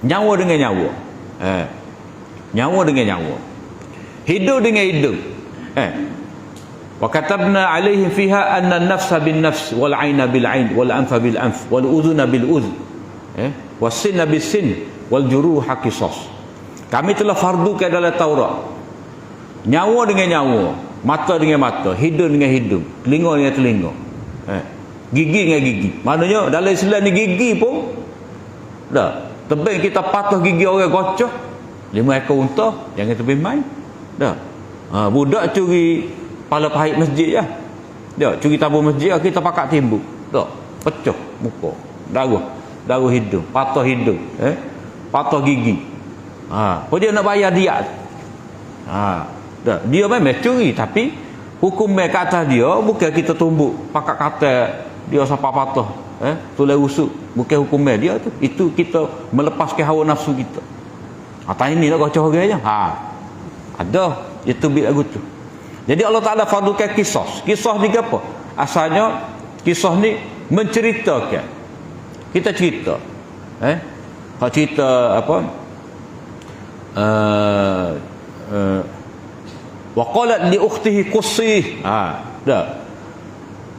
Nyawa dengan nyawa. Nyawa dengan nyawa. Hidup dengan hidup. Wa katabna alaihim fiha anna an-nafsa bin-nafs wal 'aina bil-'ain wal anfa bil-anf wal udhuna bil-udhun was sinna bis-sin wal juruha qisas. Kami telah fardukan dalam Taurat nyawa dengan nyawa, mata dengan mata, hidung dengan hidung, telinga dengan telinga, gigi dengan gigi. Maknanya dalam Islam ni gigi pun dah tebing kita patah gigi orang gocah 5 ekor unta, jangan tebing main dah. Budak curi pala pahit masjid je dah, curi tabur masjid kita pakat timbuk dah, pecah muka, darah hidung, patah hidung, patah gigi. Apa dia nak bayar dia? Dia memang curi, tapi hukum ke atas dia bukan kita tumbuk pakat kata dia sampai patah, tulang rusuk, bukan hukum dia tu. Itu kita melepaskan hawa nafsu kita. Atas ini nak kacau orang je. Ada itu bit lagu tu. Jadi Allah Ta'ala fardukan kisah. Kisah ni apa? Asalnya kisah ni menceritakan. Kita cerita. Kalau cerita apa? Wa qalat li ukhtihi qussih. Dah.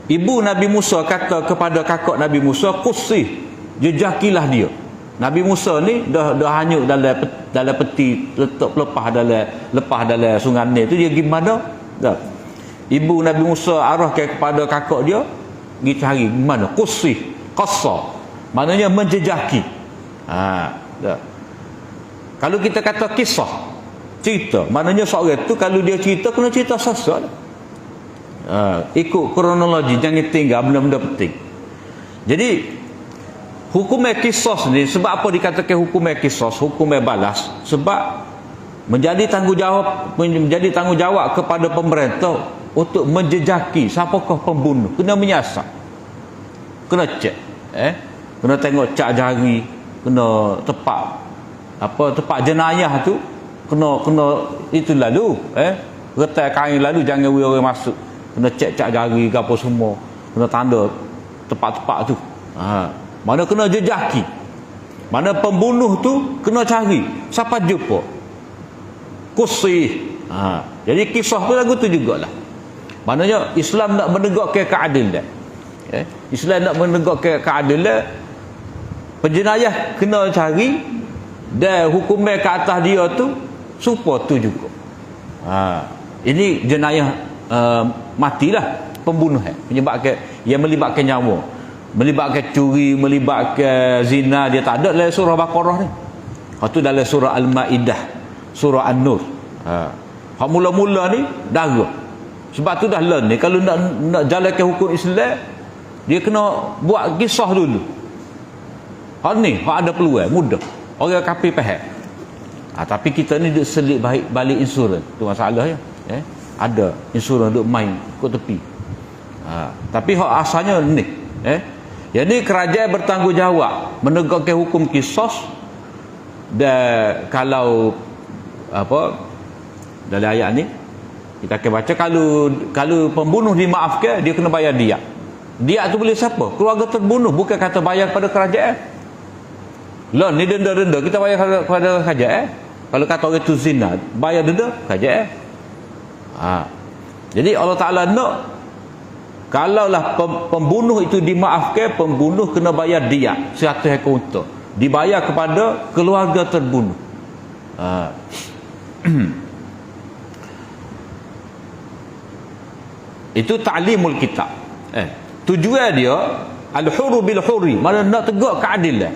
Ibu Nabi Musa kata kepada kakak Nabi Musa, qussih, jejakilah dia. Nabi Musa ni dah hanyut dalam peti, letak lepas dalam sungai Nil tu, dia pergi mana? Dah. Ibu Nabi Musa arahkan kepada kakak dia, pergi cari mana? Qussih, qassa. Maknanya menjejaki. Dah. Kalau kita kata kisah, cerita, maknanya seorang tu kalau dia cerita kena cerita sesuatu. Ikut kronologi, jangan tinggal benda-benda penting. Jadi hukum qisas ni, sebab apa dikatakan hukum qisas, hukum balas? Sebab menjadi tanggungjawab kepada pemerintah untuk menjejaki siapakah pembunuh, kena menyiasat, kena cek, kena tengok cak jari, kena tepat jenayah tu, kena itu lalu, retai kain lalu, jangan orang masuk, kena cek cak jari ke apa semua, kena tanda tepat-tepat tu. Mana kena jejaki, mana pembunuh tu kena cari siapa jumpa, kusih. Jadi kisah tu lagu tu jugalah. Maknanya Islam nak menegakkan keadilan. Islam nak menegakkan keadilan, penjenayah kena cari dan hukum ke atas dia tu supaya tu juga. Ini jenayah matilah, pembunuh yang melibatkan nyawa, melibatkan curi, melibatkan zina, dia tak ada dalam surah Baqarah ni. Itu dalam surah Al-Maidah, surah An-Nur. Hak mula-mula ni darah. Sebab tu dah learn ni, kalau nak jalankan hukum Islam, dia kena buat kisah dulu. Hak ni hak ada peluang mudah, orang kafir faham. Tapi kita ni duk selit balik insurans, tu masalah ya. Ada insurans duk main kat tepi. Tapi hak asalnya ni, jadi kerajaan bertanggungjawab menegakkan hukum qisas. Dan kalau apa dalam ayat ni kita akan baca, kalau pembunuh dimaafkan, dia kena bayar diat. Diat tu boleh siapa? Keluarga terbunuh, bukan kata bayar kepada kerajaan. Lah ni denda-denda kita bayar kepada kerajaan. Kalau kata orang tu zina, bayar denda kerajaan. Jadi Allah Ta'ala nak, kalaulah pembunuh itu dimaafkan, pembunuh kena bayar diat 100 ekor unta, dibayar kepada keluarga terbunuh. Itu ta'limul kitab. Tujuan dia al-hurru bil hurri, mana nak tegak keadilan.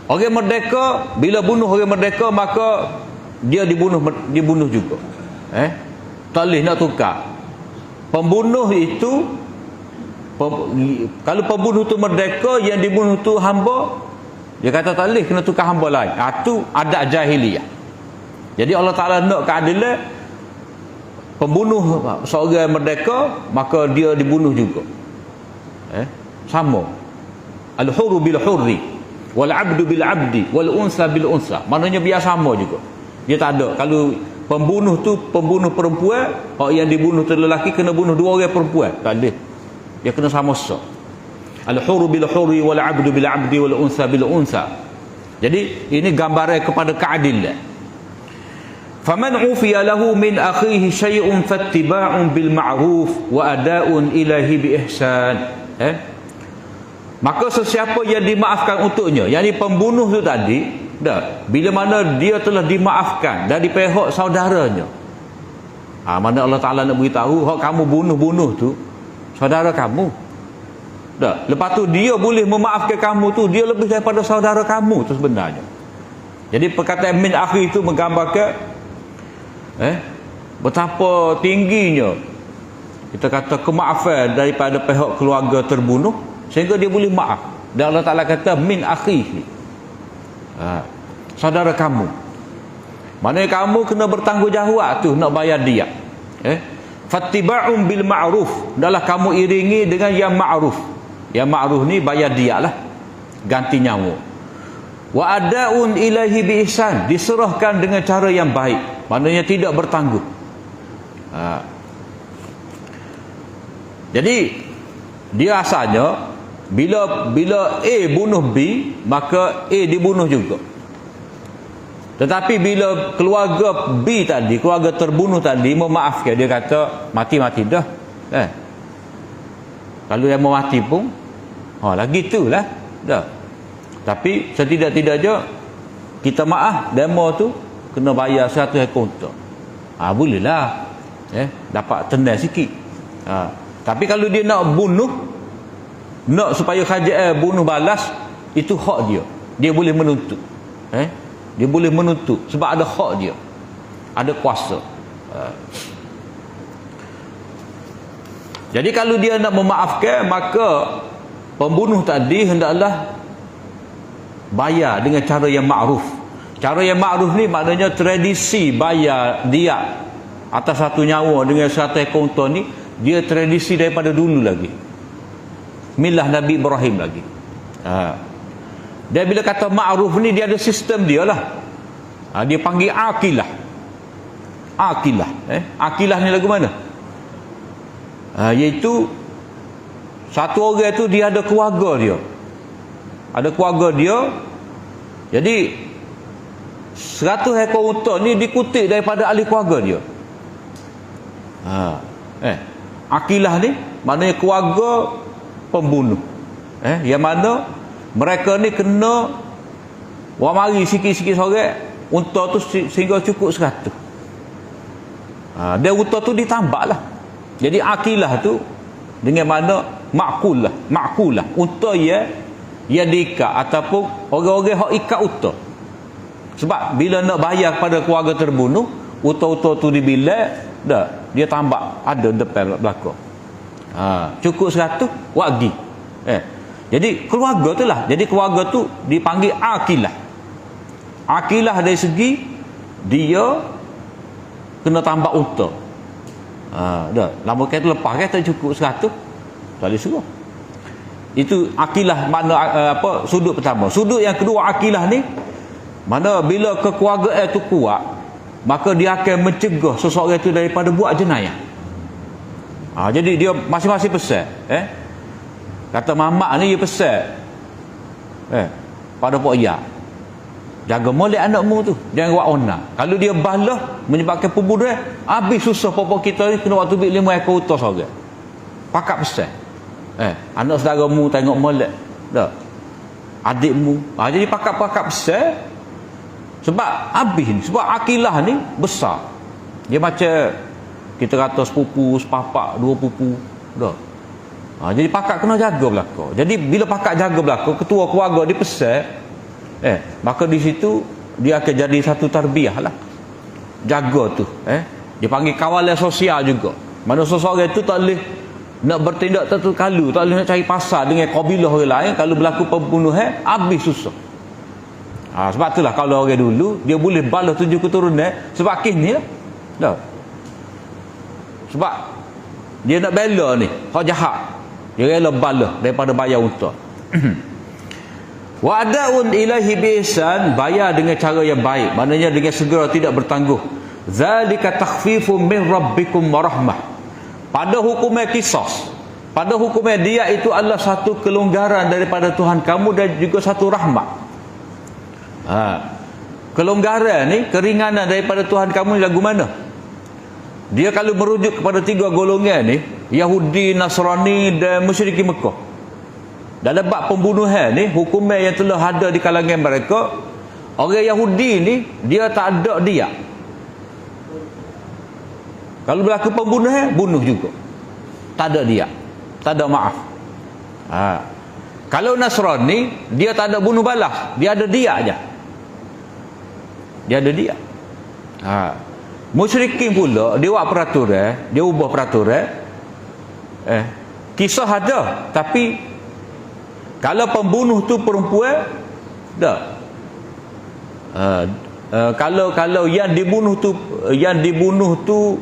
Orang merdeka, bila bunuh orang merdeka, maka dia dibunuh juga. Tak boleh nak tukar. Pembunuh itu kalau pembunuh tu merdeka, yang dibunuh tu hamba, dia kata tak boleh, kena tukar hamba lain. Itu adat jahiliyah. Jadi Allah Ta'ala nak keadilan, pembunuh seorang merdeka, maka dia dibunuh juga. Sama. Al-hurru bil hurri, wal abdu bil abdi, wal unsa bil unsa. Maknanya biar sama juga. Dia tak ada. Kalau pembunuh tu pembunuh perempuan, yang dibunuh tu lelaki, kena bunuh dua orang perempuan. Tak boleh. Dia kena sama sah. Al-hurru bil hurri, wal abdu bil abdi, wal unsa bil unsa. Jadi ini gambaran kepada keadilan. Faman ufiya lahu min akhihi syai'un fattiba'un bil ma'ruf wa ada'un ilahi bi ihsan. Maka sesiapa yang dimaafkan untuknya, yakni pembunuh tu tadi, bila mana dia telah dimaafkan dari pihak saudaranya, mana Allah Ta'ala nak beritahu, hak kamu bunuh tu saudara kamu. Lepas tu dia boleh memaafkan kamu tu, dia lebih daripada saudara kamu tu sebenarnya. Jadi perkataan min akhi itu menggambarkan betapa tingginya kita kata kemaafan daripada pihak keluarga terbunuh, sehingga dia boleh maaf. Dan Allah Ta'ala kata min akhihi, saudara kamu. Maknanya kamu kena bertanggungjawab tu nak bayar dia. Fattiba'un bil ma'ruf, adalah kamu iringi dengan yang ma'ruf. Yang ma'ruf ni bayar dia lah, ganti nyawa. Wa ada'un ilahi bi ihsan, diserahkan dengan cara yang baik, maknanya tidak bertanggung. Jadi dia asalnya bila A bunuh B, maka A dibunuh juga. Tetapi bila keluarga B tadi, keluarga terbunuh tadi memaafkan, dia kata mati-mati dah. Kalau yang mau mati pun lagi itulah dah. Tapi setidak-tidaknya kita maaf, demo tu kena bayar 100 ekor unta. Bolehlah. Dapat tenang sikit. Tapi kalau dia nak bunuh, nak supaya kerajaan bunuh balas, itu hak dia. Dia boleh menuntut. Dia boleh menuntut sebab ada hak dia, ada kuasa. Jadi kalau dia nak memaafkan, maka pembunuh tadi hendaklah bayar dengan cara yang ma'ruf. Cara yang ma'ruf ni maknanya tradisi bayar diat atas satu nyawa dengan 100 ekor unta ni, dia tradisi daripada dulu lagi, milah Nabi Ibrahim lagi. Dia bila kata ma'ruf ni, dia ada sistem dia lah. Dia panggil akilah. Akilah ni lagu mana? Iaitu satu orang tu dia ada keluarga dia. Ada keluarga dia. Jadi 100 ekor unta ni dikutip daripada ahli keluarga dia. Akilah ni maknanya keluarga pembunuh. Yang mana mereka ni kena mari sikit-sikit sorang unta tu sehingga cukup 100. Dia unta tu ditambak lah. Jadi akilah tu dengan mana ma'kulah unta yang diikat, ataupun orang-orang hak ikat unta. Sebab bila nak bayar kepada keluarga terbunuh, unta-unta tu dibilai dah, dia tambak ada depan belakang. Cukup 100 wagi. Jadi keluarga tu lah. Jadi keluarga tu dipanggil akilah. Akilah dari segi dia kena tambak unta. Dah, lama kata lepas kata cukup 100, tak boleh suruh. Itu akilah mana sudut pertama. Sudut yang kedua, akilah ni mana bila kekeluargaan tu kuat, maka dia akan mencegah seseorang itu daripada buat jenayah. Jadi dia masing-masing pesan. Kata mamak ni dia pesan pada Pak Ya, jaga molek anakmu tu, jangan buat onar. Kalau dia balah menyebabkan pembunuhan, habis susah pokok kita ni, kena waktu 5 ekor unta seorang. Pakak pesan. Anak saudaramu tengok molek dah, adikmu. Jadi pakak-pakak pesan. Sebab habis ni, sebab akilah ni besar. Dia macam kita kata sepupu, sepapak, 2 pupu dah. Jadi pakak kena jaga belakang. Jadi bila pakak jaga belakang, ketua keluarga dia pesan, maka di situ dia akan jadi satu tarbiyah lah. jaga tu. Dia panggil kawalan sosial juga. Mana seseorang itu tak boleh nak bertindak terkalu, tak boleh nak cari pasal dengan kabilah orang lain. Kalau berlaku pembunuhan, habis susah. Sebab itulah kalau orang dulu dia boleh balas 7 keturunan sebab kini lah. Dah. Sebab dia nak bela ni hak jahat, dia rela balas daripada bayar unta. Wa adaun ilahi biihsan, bayar dengan cara yang baik, maknanya dengan segera, tidak bertangguh. Zalika takhfifun min rabbikum wa rahmah. Pada hukumnya qisas, pada hukumnya dia itu adalah satu kelonggaran daripada Tuhan kamu dan juga satu rahmat. Kelonggaran ni, keringanan daripada Tuhan kamu ni lagu mana? Dia kalau merujuk kepada 3 golongan ni, Yahudi, Nasrani dan musyrikin Mekah. Dalam bab pembunuhan ni, hukumnya yang telah ada di kalangan mereka, orang Yahudi ni dia tak ada dia. Kalau berlaku pembunuhan, bunuh juga, tak ada dia, tak ada maaf. Kalau Nasrani, dia tak ada bunuh balas, dia ada dia aja. Dia ada dia. Musyrikin pula dia buat peraturan, dia ubah peraturan. Kisah ada, tapi kalau pembunuh tu perempuan, dah. Kalau yang dibunuh tu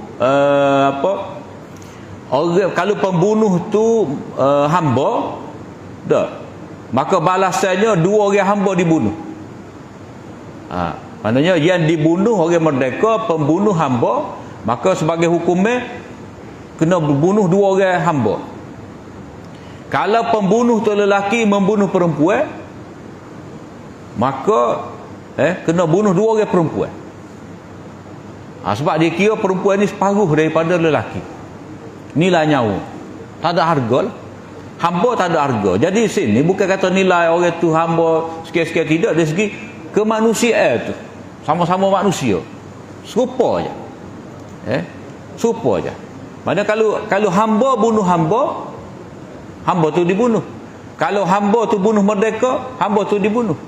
orang, kalau pembunuh tu hamba, dah. Maka balasannya 2 orang hamba dibunuh. Maknanya yang dibunuh orang merdeka, pembunuh hamba, maka sebagai hukumnya kena bunuh 2 orang hamba. Kalau pembunuh tu lelaki membunuh perempuan, maka kena bunuh 2 orang perempuan. Sebab dia kira perempuan ni separuh daripada lelaki. Nilai nyawa tak ada harga lah. Hamba tak ada harga. Jadi sini bukan kata nilai orang tu hamba sikit-sikit, tidak, dari segi kemanusiaan tu. Sama-sama manusia, serupa aja. Serupa aja. Maknanya kalau hamba bunuh hamba, hamba tu dibunuh. Kalau hamba tu bunuh merdeka, hamba tu dibunuh.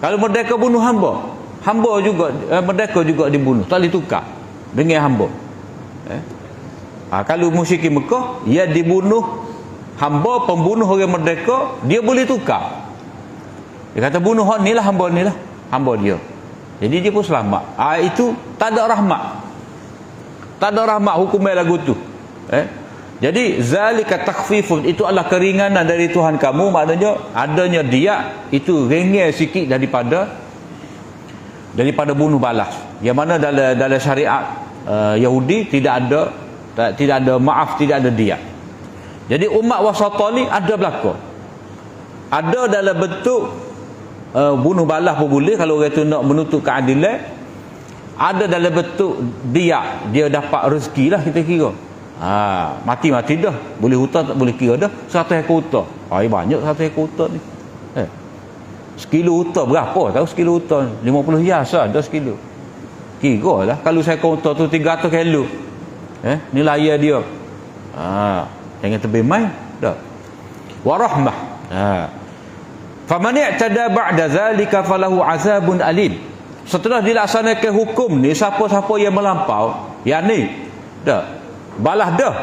Kalau merdeka bunuh hamba, hamba juga merdeka juga dibunuh. Tak boleh tukar dengan hamba. Kalau musyrikin Mekah, ia dibunuh hamba, pembunuh orang merdeka, dia boleh tukar. Dia kata bunuh hak ni lah, hamba dia. Jadi dia pun selamat. Itu tak ada rahmat. Tak ada rahmat hukumnya lagu tu. Jadi zalika takhfifun, itu adalah keringanan dari Tuhan kamu, maknanya adanya dia itu ringan sikit daripada bunuh balas. Yang mana dalam syariat Yahudi tidak ada maaf, tidak ada dia. Jadi umat wasata ni ada belaka. Ada dalam bentuk bunuh balas pun boleh kalau orang tu nak menuntut keadilan. Ada dalam bentuk dia dapat rezeki lah, kita kira. Mati-mati dah, boleh hutang tak boleh kira dah, 100 ekor hutang. Banyak 100 ekor hutang ni. Sekilo hutang berapa tahu? Sekilo hutang 50 hias lah, dah sekilo. Kira lah kalau saya hutang tu 300 kilo, nilai dia. Jangan terlalu main dah. Warahmah. Faman i'tada ba'da zalika falahu 'azabun alim. Setelah dilaksanakan hukum ni, siapa-siapa yang melampau, yang ni dah balas dah.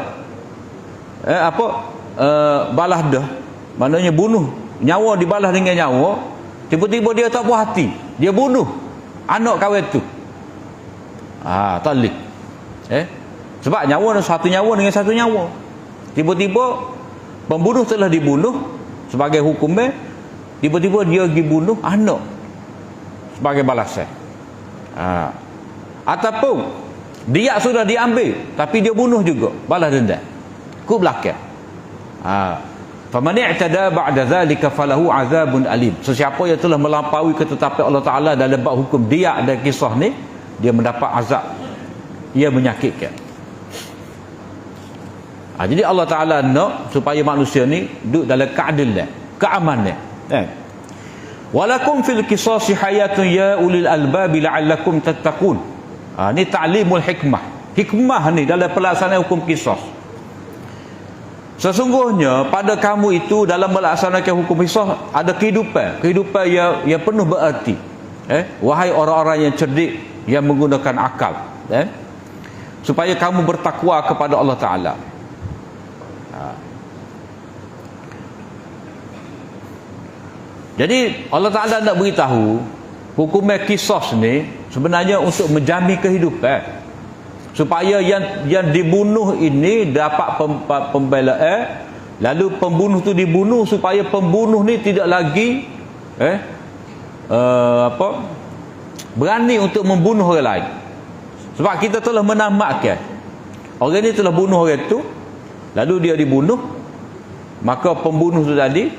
Balas dah, maknanya bunuh, nyawa dibalas dengan nyawa. Tiba-tiba dia tak puas hati, dia bunuh anak kawan tu. Tak boleh. Sebab nyawa satu nyawa dengan satu nyawa. Tiba-tiba pembunuh telah dibunuh sebagai hukumnya, tiba-tiba dia pergi bunuh anak sebagai balasan. Ataupun dia sudah diambil tapi dia bunuh juga, balas dendam. Ku belakang. Faman i'tada ba'da zalika falahu 'azabun alim. Sesiapa yang telah melampaui ketetapan Allah Taala dalam bab hukum dia dan kisah ni, dia mendapat azab yang menyakitkan. Jadi Allah Taala nak supaya manusia ni duduk dalam keadilan, keamanan. Walakum fil qisasi hayatun ya ulil albab la'allakum tattaqun. Ni ta'limul hikmah. Hikmah ni dalam pelaksanaan hukum qisas. Sesungguhnya pada kamu itu dalam melaksanakan hukum qisas ada kehidupan yang penuh berarti. Wahai orang-orang yang cerdik, yang menggunakan akal. supaya kamu bertakwa kepada Allah Ta'ala. Jadi Allah Ta'ala nak beritahu hukuman kisos ni sebenarnya untuk menjamin kehidupan, supaya yang dibunuh ini dapat pembelaan, lalu pembunuh tu dibunuh supaya pembunuh ni tidak lagi berani untuk membunuh orang lain. Sebab kita telah menamatkan orang ni telah bunuh orang tu, lalu dia dibunuh, maka pembunuh tu tadi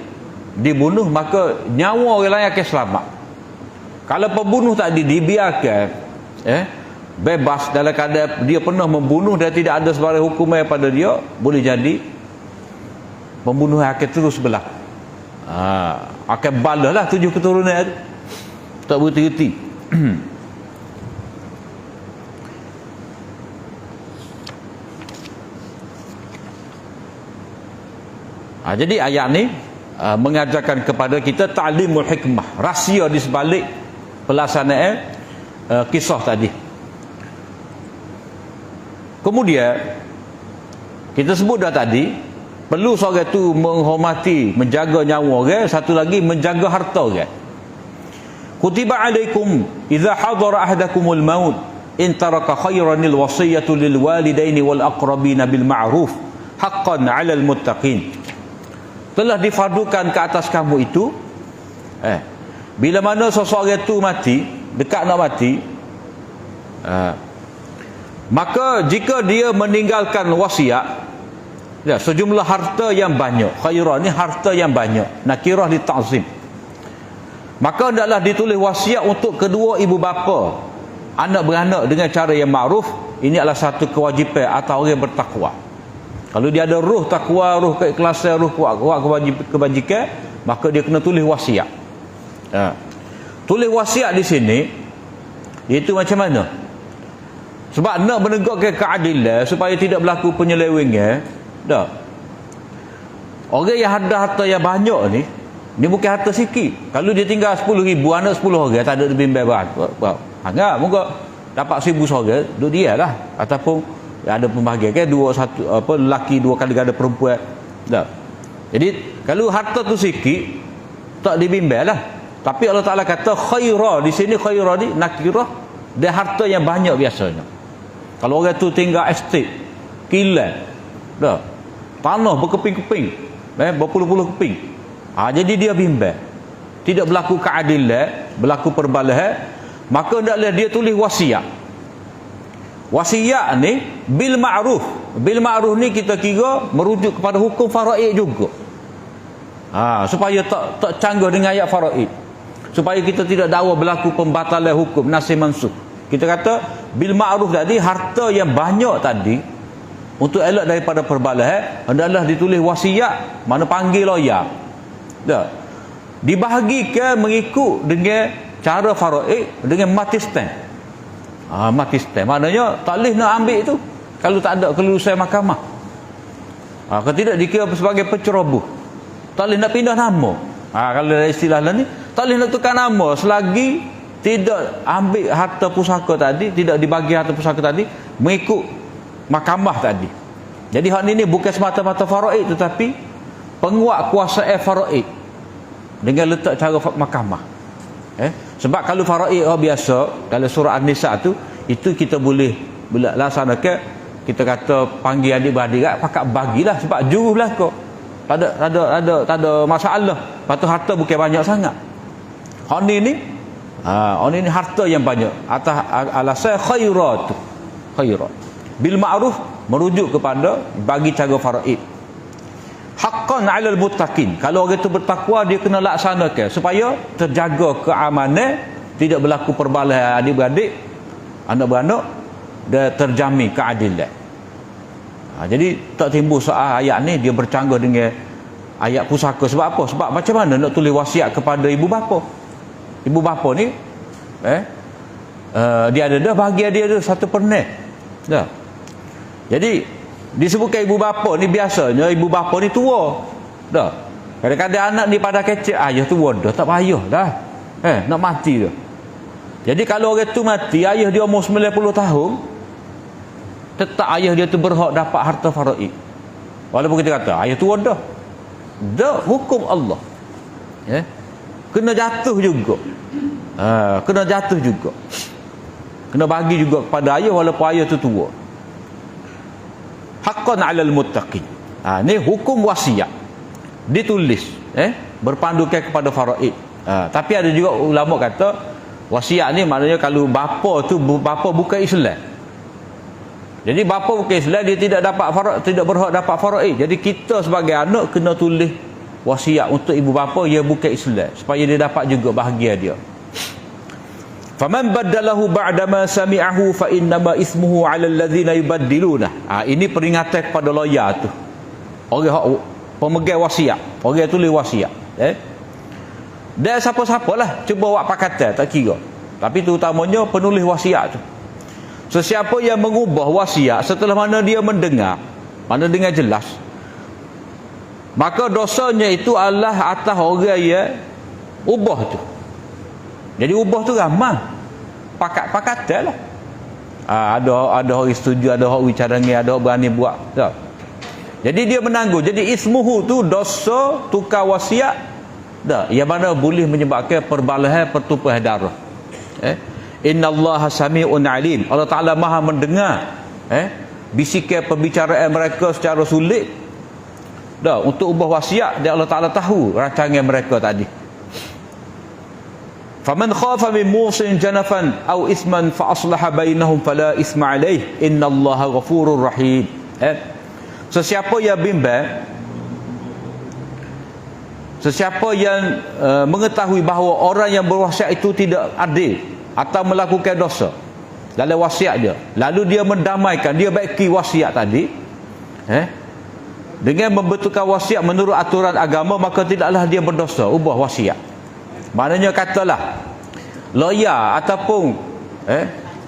dibunuh, maka nyawa orang lain akan selamat. Kalau pembunuh tadi dibiarkan bebas dalam keadaan dia pernah membunuh dan tidak ada sebarang hukuman pada dia, boleh jadi pembunuh akan terus berlaku. Akan balaslah 7 keturunan itu, tak berhenti-henti. Jadi ayat ni mengajarkan kepada kita ta'limul hikmah, rahsia di sebalik pelaksanaan kisah tadi. Kemudian kita sebut dah tadi, perlu seorang tu menghormati, menjaga nyawa orang, satu lagi menjaga harta orang. Kutiba alaikum idza hadara ahadakumul maut in taraka khairanil wasiyatu lil walidaini wal aqrabina bil ma'ruf haqqan 'alal muttaqin. Telah difardukan ke atas kamu itu, bila mana seseorang itu mati, dekat nak mati, maka jika dia meninggalkan wasiat, sejumlah harta yang banyak, khairah ni harta yang banyak, nakirah li ta'zim, maka hendaklah ditulis wasiat untuk kedua ibu bapa, anak beranak dengan cara yang ma'ruf. Ini adalah satu kewajipan atas orang bertakwa. Kalau dia ada ruh takwa, ruh keikhlasan, ruh kuat kebajikan, maka dia kena tulis wasiat. Tulis wasiat di sini itu macam mana? Sebab nak menegakkan keadilan supaya tidak berlaku penyelewengan. Orang yang ada harta yang banyak ni bukan harta sikit. Kalau dia tinggal 10,000, anak 10 orang, tak ada bimbang hangat, moga dapat 1,000 seorang, duduk dia lah. Ataupun ada pembahagian kan, lelaki 2 kali ganda perempuan. Jadi kalau harta tu sikit tak dibimbang lah. Tapi Allah Ta'ala kata khairah, di sini khairah ni nakirah, dia harta yang banyak biasanya. Kalau orang tu tinggal estate kilang, tanah berkeping-keping, berpuluh-puluh keping, jadi dia bimbang, tidak berlaku keadilan, berlaku perbalahan, maka hendaklah dia tulis wasiat. Wasiat ni bil ma'ruf. Bil ma'ruf ni kita kira merujuk kepada hukum faraid juga. Supaya tak canggah dengan ayat faraid. Supaya kita tidak dakwa berlaku pembatalan hukum nasih mansukh. Kita kata bil ma'ruf tadi, harta yang banyak tadi, untuk elak daripada perbalahan, hendaklah ditulis wasiat, mana panggil lawyer. Dibahagikan mengikut dengan cara faraid dengan mati stand. Mati stand maknanya tak boleh nak ambil tu kalau tak ada kelulusan mahkamah. Kalau tidak dikira sebagai penceroboh, tak boleh nak pindah nama. Kalau ada istilah lah ni, tak boleh nak tukar nama selagi tidak ambil harta pusaka tadi, tidak dibagi harta pusaka tadi mengikut mahkamah tadi. Jadi hak ni bukan semata-mata faraid, tetapi penguat kuasa faraid dengan letak cara mahkamah. Sebab kalau faraid biasa, kalau surah An-Nisa tu, itu kita boleh laksanakan, kita kata panggil adik-beradik pakat bagilah, sebab jurulah kau. Tak ada masalah. Lepas tu harta bukan banyak sangat. Hak ni harta yang banyak atas alasan khairat. Bil ma'ruf merujuk kepada bagi cara faraid. Haqqan 'alal muttaqin. Kalau orang itu bertakwa, dia kena laksanakan supaya terjaga keamanan, tidak berlaku perbalahan adik-beradik, anak beranak, dan terjamin keadilan. Jadi tak timbul soal ayat ni dia bercanggah dengan ayat pusaka. Sebab apa? Sebab macam mana nak tulis wasiat kepada ibu bapa? Ibu bapa ni dia ada dah bahagian dia ada 1/4. Jadi disebutkan ibu bapa ni, biasanya ibu bapa ni tua dah. Kadang-kadang anak ni pada kecil, ayah tua dah, tak payah dah, nak mati dah. Jadi kalau orang tu mati, ayah dia umur 90 tahun, tetap ayah dia tu berhak dapat harta faraid. Walaupun kita kata ayah tu dah hukum Allah, kena jatuh juga, kena jatuh juga, kena bagi juga kepada ayah walaupun ayah tu tua. Haqqan 'alal muttaqin. Ni hukum wasiat ditulis, berpandukan kepada faraid. Tapi ada juga ulama kata wasiat ni maknanya kalau bapa bukan Islam. Jadi bapa bukan Islam, dia tidak berhak dapat faraid. Jadi kita sebagai anak kena tulis wasiat untuk ibu bapa yang bukan Islam supaya dia dapat juga bahagia dia. Faman baddalahu ba'da ma sami'ahu fa innama ismuhu 'ala alladhina yubaddiluna. Ini peringatan kepada lawyer tu. Orang pemegang wasiat, orang tulis wasiat, dan siapa-siapalah cuba buat pakatan tak kira. Tapi terutamanya penulis wasiat tu. Sesiapa yang mengubah wasiat setelah mana dia mendengar jelas, maka dosanya itu adalah atas orang yang ubah tu. Jadi ubah tu ramai pakatan lah. Ada orang setuju, ada orang bicara, ada orang berani buat tak? Jadi dia menanggung. Jadi ismuhu tu dosa tukar wasiat dah, yang mana boleh menyebabkan perbalahan, pertumpahan darah. Innallaha sami'un alim. Allah Ta'ala maha mendengar bisikan perbicaraan mereka secara sulit dah, untuk ubah wasiat. Dan Allah Ta'ala tahu rancangan mereka tadi. Faman khafa min musin janafan aw isman fa aslaha bainahum fala isma alaih innallaha ghafurur rahim. Sesiapa yang bimbang, sesiapa yang mengetahui bahawa orang yang berwasiat itu tidak adil atau melakukan dosa dalam wasiat dia, lalu dia mendamaikan, dia baiki wasiat tadi, dengan membetulkan wasiat menurut aturan agama, maka tidaklah dia berdosa ubah wasiat. Maknanya katalah lawyer ataupun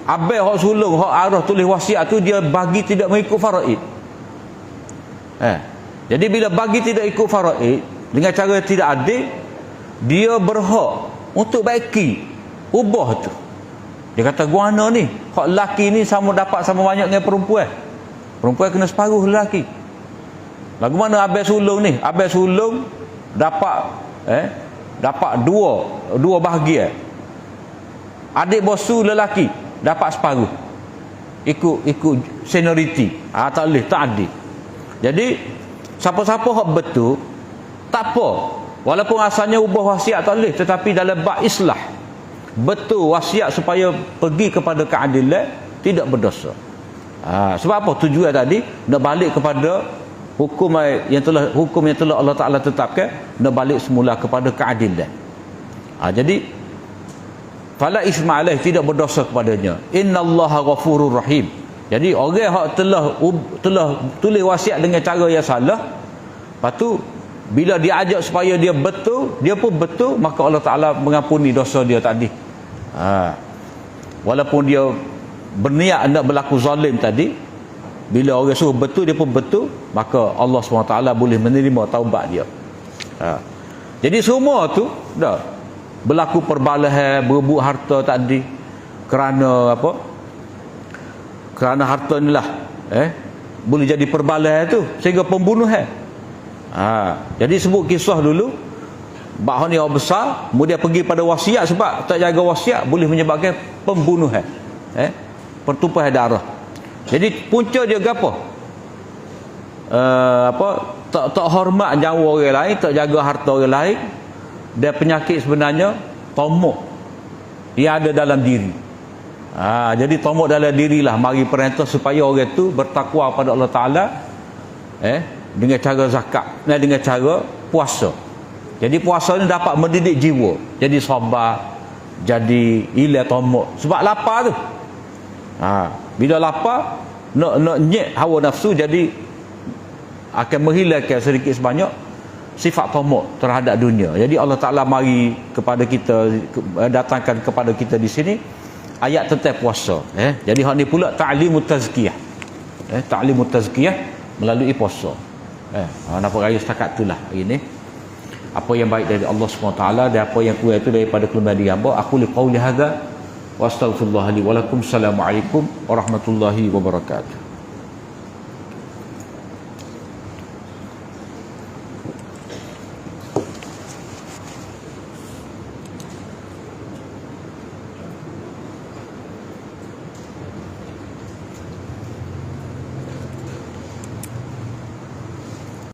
abang hak sulung, hak arah tulis wasiat tu, dia bagi tidak mengikut faraid. Jadi bila bagi tidak ikut faraid dengan cara tidak adil, dia berhak untuk baiki ubah tu. Dia kata guana ni hak lelaki ni sama dapat sama banyak dengan perempuan. Perempuan kena separuh lelaki. Lagu mana abang sulung ni? Abang sulung dapat dua bahagian. Adik bosu lelaki dapat separuh. Ikut seniority. Tak boleh, tak adil. Jadi siapa-siapa hak betul tak apa, walaupun asalnya ubah wasiat tak boleh, tetapi dalam bab islah betul wasiat supaya pergi kepada keadilan, tidak berdosa. Sebab apa? Tujuan tadi nak balik kepada hukum yang telah Allah Ta'ala tetapkan, nak balik semula kepada keadilan. Jadi fala isma alaih, tidak berdosa kepadanya. Innallaha ghafurur rahim. Jadi orang yang telah tulis wasiat dengan cara yang salah, lepas tu bila dia ajak supaya dia betul, dia pun betul, maka Allah Ta'ala mengampuni dosa dia tadi. Walaupun dia berniat nak berlaku zalim tadi, bila orang suruh betul, dia pun betul, maka Allah SWT boleh menerima taubat dia. Jadi semua tu dah berlaku perbalahan, berebut harta tadi kerana apa? Kerana harta ni lah boleh jadi perbalahan tu sehingga pembunuhan. Jadi sebut kisah dulu, bahawa ni orang besar kemudian pergi pada wasiat, sebab tak jaga wasiat boleh menyebabkan pembunuhan, pertumpahan darah. Jadi punca dia apa? Tak hormat nyawa orang lain, tak jaga harta orang lain. Dan penyakit sebenarnya tomok dia ada dalam diri. Jadi tomok dalam dirilah mari perintah supaya orang tu bertakwa pada Allah Ta'ala dengan cara zakat, dengan cara puasa. Jadi puasa ni dapat mendidik jiwa, jadi sabar, jadi hilang tomok. Sebab lapar tu, bila lapar nak nyek hawa nafsu, jadi akan menghilangkan sedikit sebanyak sifat tomok terhadap dunia. Jadi Allah Ta'ala mari kepada kita, datangkan kepada kita di sini ayat tentang puasa. Jadi hak ni pula ta'limut tazkiyah. Ta'limut tazkiyah melalui puasa. Nampak raya setakat itulah hari ni. Apa yang baik dari Allah SWT dan apa yang kurang itu daripada kelemahan diri hamba. Aku liqauli hadza wa astaghfirullah li wa lakum. Assalamualaikum warahmatullahi wabarakatuh.